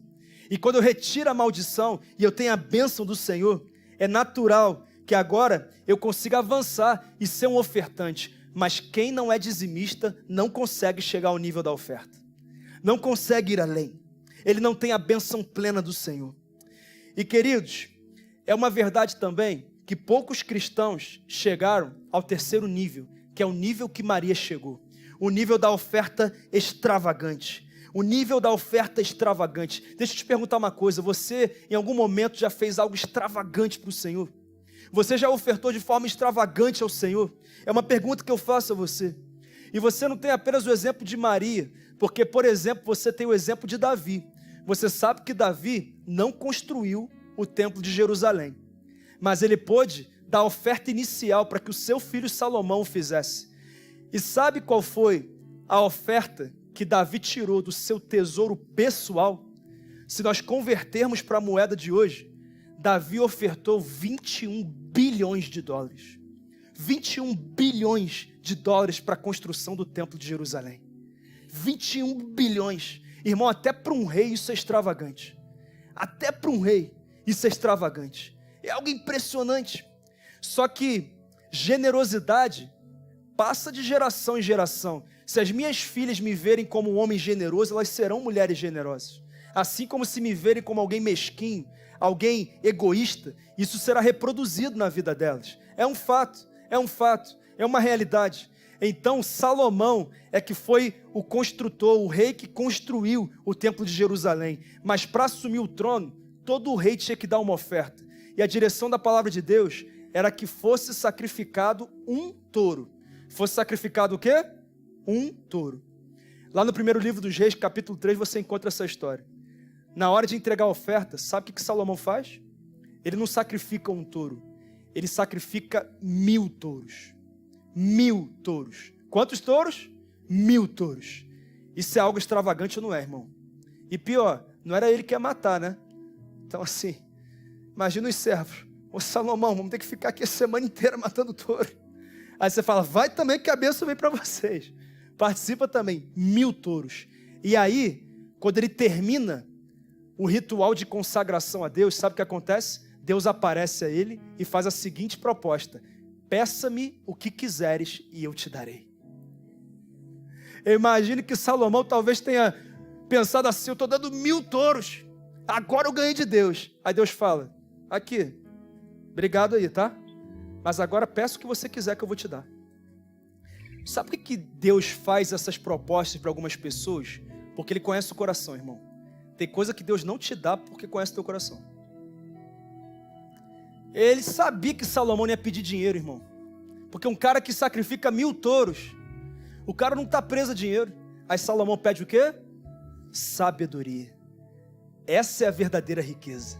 E quando eu retiro a maldição e eu tenho a bênção do Senhor, é natural que agora eu consiga avançar e ser um ofertante. Mas quem não é dizimista não consegue chegar ao nível da oferta. Não consegue ir além. Ele não tem a bênção plena do Senhor. E queridos, é uma verdade também que poucos cristãos chegaram ao terceiro nível, que é o nível que Maria chegou. O nível da oferta extravagante. O nível da oferta extravagante. Deixa eu te perguntar uma coisa. Você, em algum momento, já fez algo extravagante para o Senhor? Você já ofertou de forma extravagante ao Senhor? É uma pergunta que eu faço a você. E você não tem apenas o exemplo de Maria, porque, por exemplo, você tem o exemplo de Davi. Você sabe que Davi não construiu o templo de Jerusalém, mas ele pôde dar a oferta inicial para que o seu filho Salomão o fizesse. E sabe qual foi a oferta que Davi tirou do seu tesouro pessoal? Se nós convertermos para a moeda de hoje, Davi ofertou 21 bilhões de dólares. 21 bilhões de dólares para a construção do templo de Jerusalém. 21 bilhões. Irmão, até para um rei isso é extravagante. Até para um rei isso é extravagante. É algo impressionante. Só que generosidade passa de geração em geração. Se as minhas filhas me verem como um homem generoso, elas serão mulheres generosas. Assim como se me verem como alguém mesquinho, alguém egoísta, isso será reproduzido na vida delas. É um fato, é uma realidade. Então Salomão é que foi o construtor, o rei que construiu o templo de Jerusalém. Mas para assumir o trono, todo o rei tinha que dar uma oferta. E a direção da palavra de Deus era que fosse sacrificado um touro. Fosse sacrificado o quê? Um touro. Lá no primeiro livro dos Reis, capítulo 3, você encontra essa história. Na hora de entregar a oferta, sabe o que Salomão faz? Ele não sacrifica um touro, ele sacrifica 1000 touros. 1000 touros. Quantos touros? 1000 touros. Isso é algo extravagante ou não é, irmão? E pior, não era ele que ia matar, né? Então assim, imagina os servos. Ô Salomão, vamos ter que ficar aqui a semana inteira matando touro. Aí você fala, vai também que a bênção vem para vocês. Participa também, 1000 touros. E aí, quando ele termina o ritual de consagração a Deus, sabe o que acontece? Deus aparece a ele e faz a seguinte proposta: peça-me o que quiseres e eu te darei. Eu imagino que Salomão talvez tenha pensado assim, eu estou dando 1000 touros, agora eu ganhei de Deus. Aí Deus fala, aqui, obrigado aí, tá? Mas agora peça o que você quiser que eu vou te dar. Sabe por que Deus faz essas propostas para algumas pessoas? Porque Ele conhece o coração, irmão. Tem coisa que Deus não te dá porque conhece o teu coração. Ele sabia que Salomão não ia pedir dinheiro, irmão. Porque um cara que sacrifica 1000 touros, o cara não está preso a dinheiro. Aí Salomão pede o quê? Sabedoria. Essa é a verdadeira riqueza.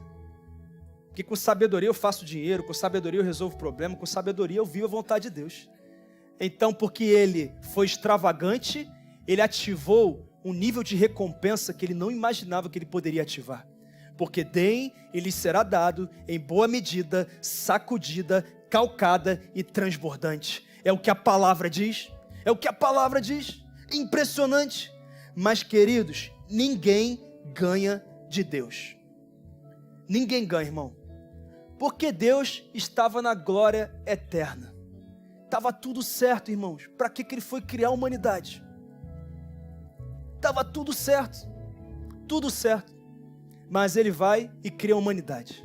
Porque com sabedoria eu faço dinheiro, com sabedoria eu resolvo problema, com sabedoria eu vivo a vontade de Deus. Então, porque ele foi extravagante, ele ativou um nível de recompensa que ele não imaginava que ele poderia ativar. Porque deem e lhes será dado em boa medida, sacudida, calcada e transbordante. É o que a palavra diz. É o que a palavra diz. Impressionante. Mas, queridos, ninguém ganha de Deus. Ninguém ganha, irmão. Porque Deus estava na glória eterna. Estava tudo certo, irmãos. Para que Ele foi criar a humanidade? Estava tudo certo. Tudo certo. Mas Ele vai e cria a humanidade.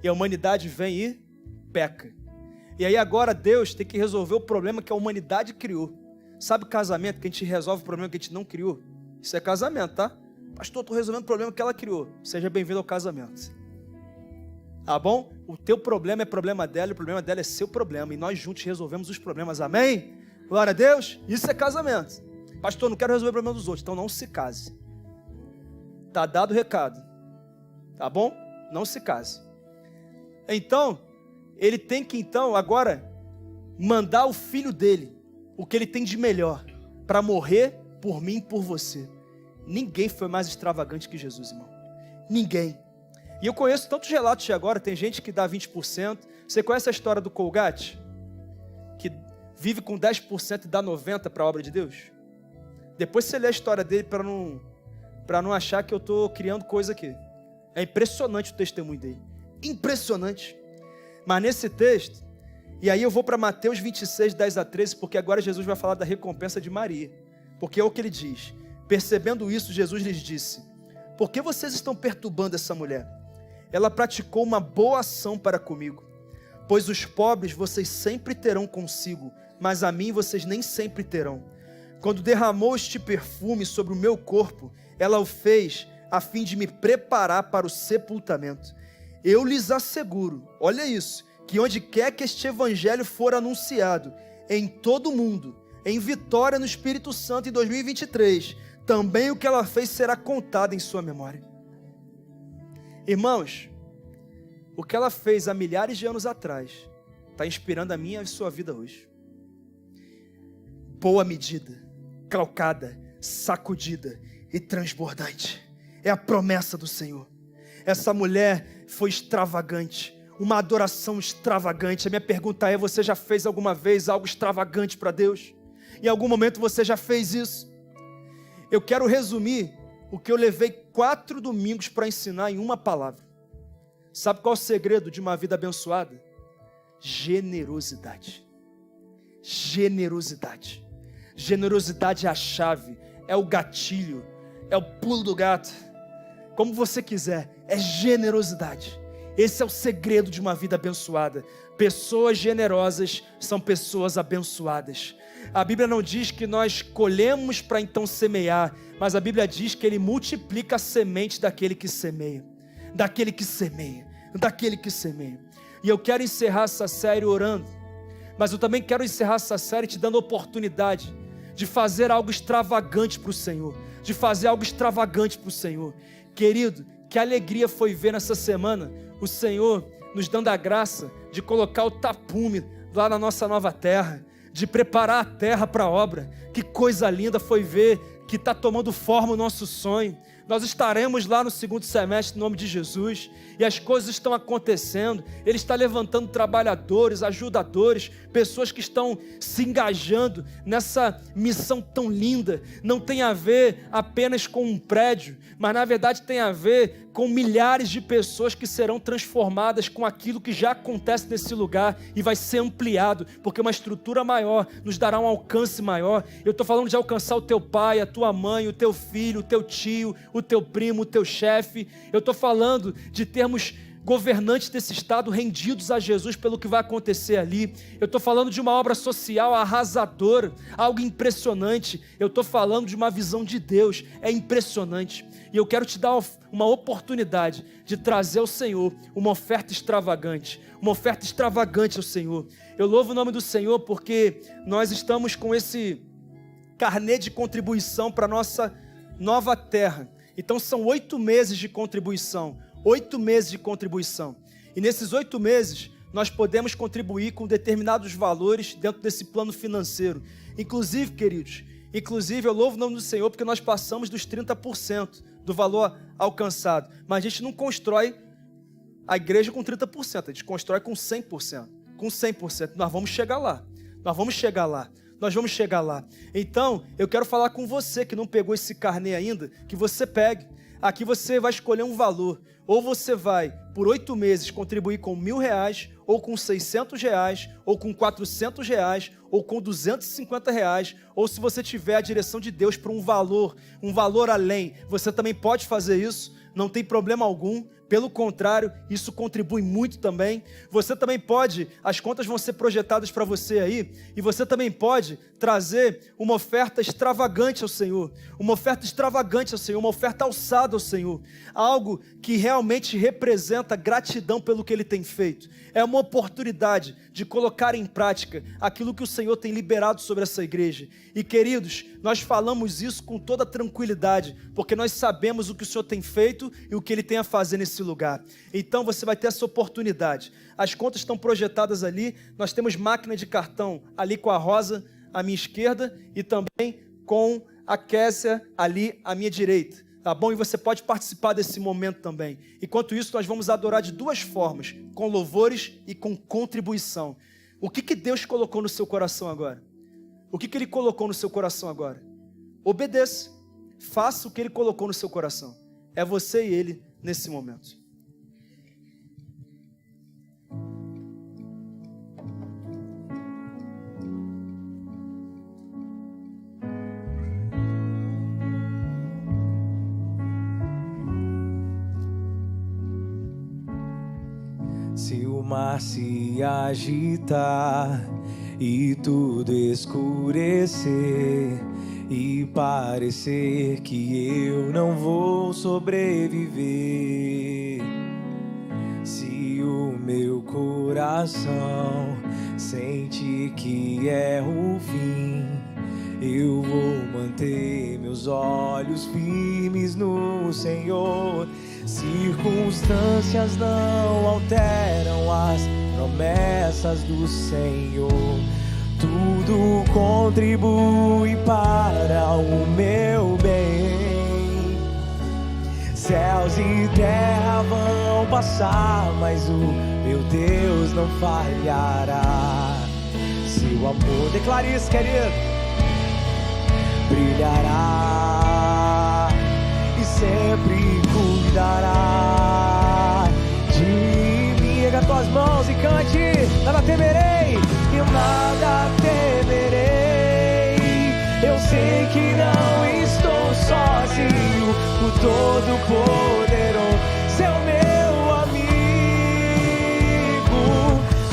E a humanidade vem e peca. E aí agora Deus tem que resolver o problema que a humanidade criou. Sabe o casamento que a gente resolve o problema que a gente não criou? Isso é casamento, tá? Pastor, estou resolvendo o problema que ela criou. Seja bem-vindo ao casamento. Tá bom? O teu problema é problema dela e o problema dela é seu problema. E nós juntos resolvemos os problemas. Amém? Glória a Deus. Isso é casamento. Pastor, não quero resolver o problema dos outros. Então não se case. Tá dado o recado. Tá bom? Não se case. Então, ele tem que agora mandar o filho dele, o que ele tem de melhor, para morrer por mim e por você. Ninguém foi mais extravagante que Jesus, irmão. Ninguém. E eu conheço tantos relatos de agora, tem gente que dá 20%. Você conhece a história do Colgate? Que vive com 10% e dá 90% para a obra de Deus? Depois você lê a história dele para não achar que eu estou criando coisa aqui. É impressionante o testemunho dele. Impressionante. Mas nesse texto, e aí eu vou para Mateus 26, 10 a 13, porque agora Jesus vai falar da recompensa de Maria. Porque é o que ele diz. Percebendo isso, Jesus lhes disse: por que vocês estão perturbando essa mulher? Ela praticou uma boa ação para comigo, Pois os pobres vocês sempre terão consigo, mas a mim vocês nem sempre terão. Quando derramou este perfume sobre o meu corpo, ela o fez a fim de me preparar para o sepultamento. Eu lhes asseguro, olha isso, que onde quer que este evangelho for anunciado, em todo o mundo, em vitória no Espírito Santo em 2023, também o que ela fez será contado em sua memória. Irmãos, o que ela fez há milhares de anos atrás está inspirando a minha e a sua vida hoje. Boa medida, calcada, sacudida e transbordante. É a promessa do Senhor. Essa mulher foi extravagante, uma adoração extravagante. A minha pergunta é: você já fez alguma vez algo extravagante para Deus? Em algum momento você já fez isso? Eu quero resumir o que eu levei 4 domingos para ensinar em uma palavra. Sabe qual é o segredo de uma vida abençoada? Generosidade. Generosidade. Generosidade é a chave, é o gatilho, é o pulo do gato, como você quiser, é generosidade. Esse é o segredo de uma vida abençoada. Pessoas generosas são pessoas abençoadas. A Bíblia não diz que nós colhemos para então semear, mas a Bíblia diz que Ele multiplica a semente daquele que semeia. Daquele que semeia, daquele que semeia. E eu quero encerrar essa série orando, mas eu também quero encerrar essa série te dando oportunidade de fazer algo extravagante para o Senhor, de fazer algo extravagante para o Senhor. Querido, que alegria foi ver nessa semana o Senhor nos dando a graça de colocar o tapume lá na nossa nova terra, de preparar a terra para a obra. Que coisa linda foi ver que está tomando forma o nosso sonho. Nós estaremos lá no segundo semestre, em nome de Jesus, e as coisas estão acontecendo. Ele está levantando trabalhadores, ajudadores, pessoas que estão se engajando nessa missão tão linda. Não tem a ver apenas com um prédio, mas na verdade tem a ver com milhares de pessoas que serão transformadas com aquilo que já acontece nesse lugar e vai ser ampliado, porque uma estrutura maior nos dará um alcance maior. Eu estou falando de alcançar o teu pai, a tua mãe, o teu filho, o teu tio, o teu primo, o teu chefe. Eu estou falando de termos governantes desse estado rendidos a Jesus pelo que vai acontecer ali. Eu estou falando de uma obra social arrasadora, algo impressionante. Eu estou falando de uma visão de Deus, é impressionante. E eu quero te dar uma oportunidade de trazer ao Senhor uma oferta extravagante ao Senhor. Eu louvo o nome do Senhor porque nós estamos com esse carnê de contribuição para a nossa nova terra. Então são 8 meses de contribuição, 8 meses de contribuição. E nesses 8 meses nós podemos contribuir com determinados valores dentro desse plano financeiro. Inclusive, queridos, eu louvo o nome do Senhor porque nós passamos dos 30% do valor alcançado. Mas a gente não constrói a igreja com 30%, a gente constrói com 100%. Com 100%. Nós vamos chegar lá. Então, eu quero falar com você que não pegou esse carnê ainda, que você pegue. Aqui você vai escolher um valor. Ou você vai, por 8 meses, contribuir com R$1.000, ou com R$600, ou com R$400, ou com R$250, ou se você tiver a direção de Deus para um valor além, você também pode fazer isso, não tem problema algum. Pelo contrário, isso contribui muito também. Você também pode, as contas vão ser projetadas para você aí, e você também pode trazer uma oferta extravagante ao Senhor, uma oferta alçada ao Senhor, algo que realmente representa gratidão pelo que Ele tem feito. É uma oportunidade de colocar em prática aquilo que o Senhor tem liberado sobre essa igreja. E queridos, nós falamos isso com toda tranquilidade, porque nós sabemos o que o Senhor tem feito e o que Ele tem a fazer nesse lugar. Então você vai ter essa oportunidade. As contas estão projetadas ali, nós temos máquina de cartão ali com a Rosa à minha esquerda e também com a Kessia ali à minha direita. Tá bom? E você pode participar desse momento também. Enquanto isso, nós vamos adorar de 2 formas, com louvores e com contribuição. O que Deus colocou no seu coração agora? O que Ele colocou no seu coração agora? Obedeça. Faça o que Ele colocou no seu coração. É você e Ele nesse momento. Se o mar se agitar e tudo escurecer e parecer que eu não vou sobreviver, se o meu coração sente que é o fim, eu vou manter meus olhos firmes no Senhor. Circunstâncias não alteram as promessas do Senhor. Tudo contribui para o meu bem. Céus e terra vão passar, mas o meu Deus não falhará. Seu amor, declare isso, querido, brilhará e sempre cuidará de mim. Erga tuas mãos e cante: nada temerei, eu nada temerei. Eu sei que não estou sozinho, o Todo-Poderoso é o meu amigo.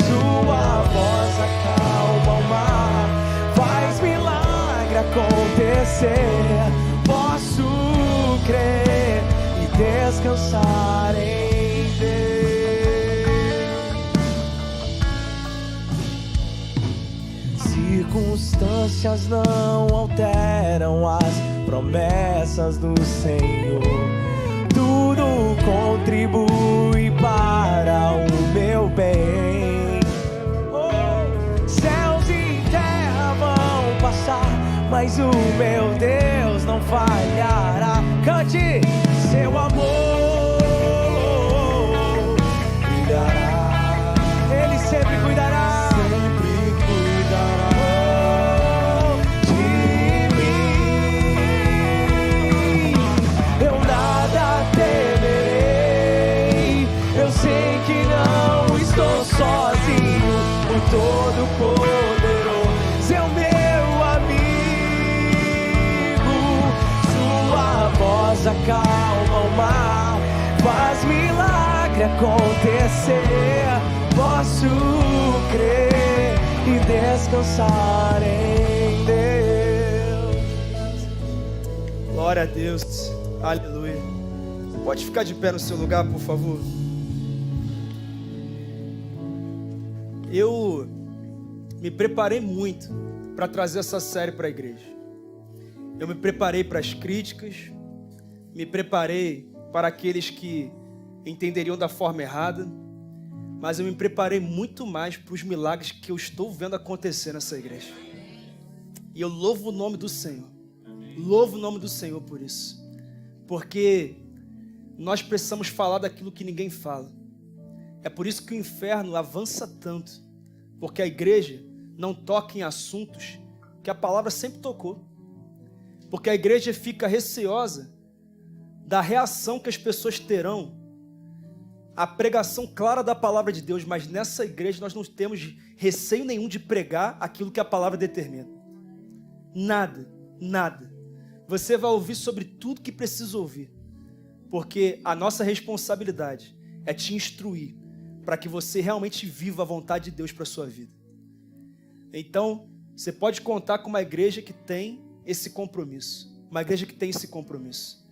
Sua voz acalma o mar, faz milagre acontecer. Posso crer e descansar em Deus. Circunstâncias não alteram as promessas do Senhor. Tudo contribui para o meu bem. Céus e terra vão passar, mas o meu Deus não falhará. Cante: seu amor cuidará, Ele sempre cuidará. Sempre cuidará de mim. Eu nada temerei, eu sei que não estou sozinho, o Todo-Poderoso é o meu amigo. Sua voz acalma o mar, faz milagre acontecer. Posso crer e descansar em Deus. Glória a Deus, aleluia. Pode ficar de pé no seu lugar, por favor. Eu me preparei muito para trazer essa série para a igreja. Eu me preparei para as críticas, me preparei para aqueles que entenderiam da forma errada, mas eu me preparei muito mais para os milagres que eu estou vendo acontecer nessa igreja. E eu louvo o nome do Senhor. Louvo o nome do Senhor por isso. Porque nós precisamos falar daquilo que ninguém fala. É por isso que o inferno avança tanto. Porque a igreja não toca em assuntos que a palavra sempre tocou. Porque a igreja fica receosa da reação que as pessoas terão à pregação clara da palavra de Deus, mas nessa igreja nós não temos receio nenhum de pregar aquilo que a palavra determina. Nada, nada. Você vai ouvir sobre tudo que precisa ouvir, porque a nossa responsabilidade é te instruir para que você realmente viva a vontade de Deus para a sua vida. Então, você pode contar com uma igreja que tem esse compromisso, uma igreja que tem esse compromisso.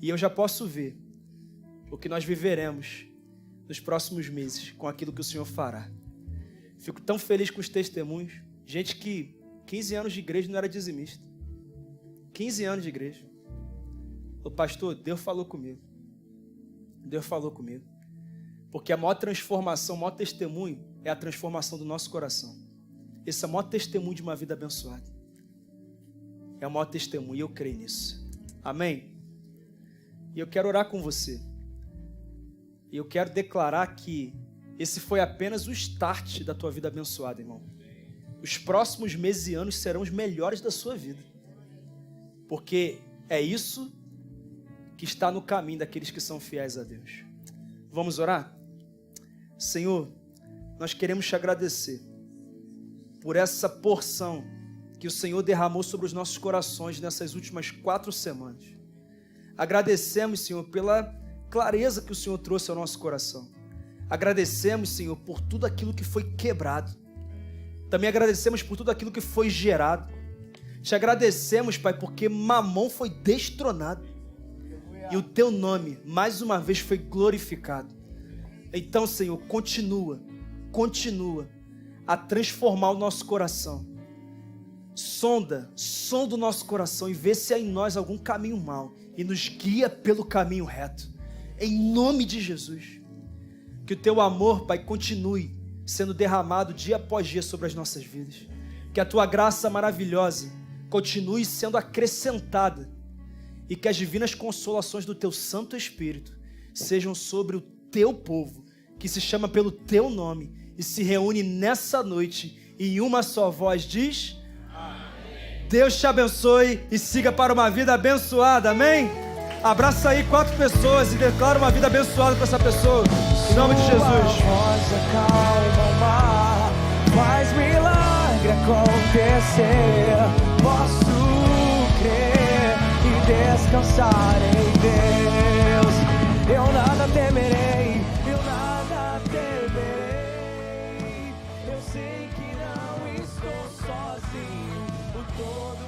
E eu já posso ver o que nós viveremos nos próximos meses com aquilo que o Senhor fará. Fico tão feliz com os testemunhos. Gente que 15 anos de igreja não era dizimista. 15 anos de igreja. Ô pastor, Deus falou comigo. Deus falou comigo. Porque a maior transformação, o maior testemunho é a transformação do nosso coração. Esse é o maior testemunho de uma vida abençoada. É o maior testemunho e eu creio nisso. Amém? E eu quero orar com você. E eu quero declarar que esse foi apenas o start da tua vida abençoada, irmão. Os próximos meses e anos serão os melhores da sua vida. Porque é isso que está no caminho daqueles que são fiéis a Deus. Vamos orar? Senhor, nós queremos te agradecer por essa porção que o Senhor derramou sobre os nossos corações nessas últimas 4 semanas. Agradecemos, Senhor, pela clareza que o Senhor trouxe ao nosso coração. Agradecemos, Senhor, por tudo aquilo que foi quebrado. Também agradecemos por tudo aquilo que foi gerado. Te agradecemos, Pai, porque Mamon foi destronado. E o Teu nome, mais uma vez, foi glorificado. Então, Senhor, continua a transformar o nosso coração. Sonda o nosso coração e vê se há em nós algum caminho mau e nos guia pelo caminho reto. Em nome de Jesus. Que o Teu amor, Pai, continue sendo derramado dia após dia sobre as nossas vidas. Que a Tua graça maravilhosa continue sendo acrescentada e que as divinas consolações do Teu Santo Espírito sejam sobre o Teu povo, que se chama pelo Teu nome e se reúne nessa noite e em uma só voz diz: amém. Deus te abençoe e siga para uma vida abençoada, amém? Abraça aí 4 pessoas e declara uma vida abençoada para essa pessoa, em nome de Jesus. Voz acalma o mar, faz milagre acontecer. Posso crer e descansar em Deus. Eu nada temerei, eu nada temerei. Eu sei que não estou sozinho, o Todo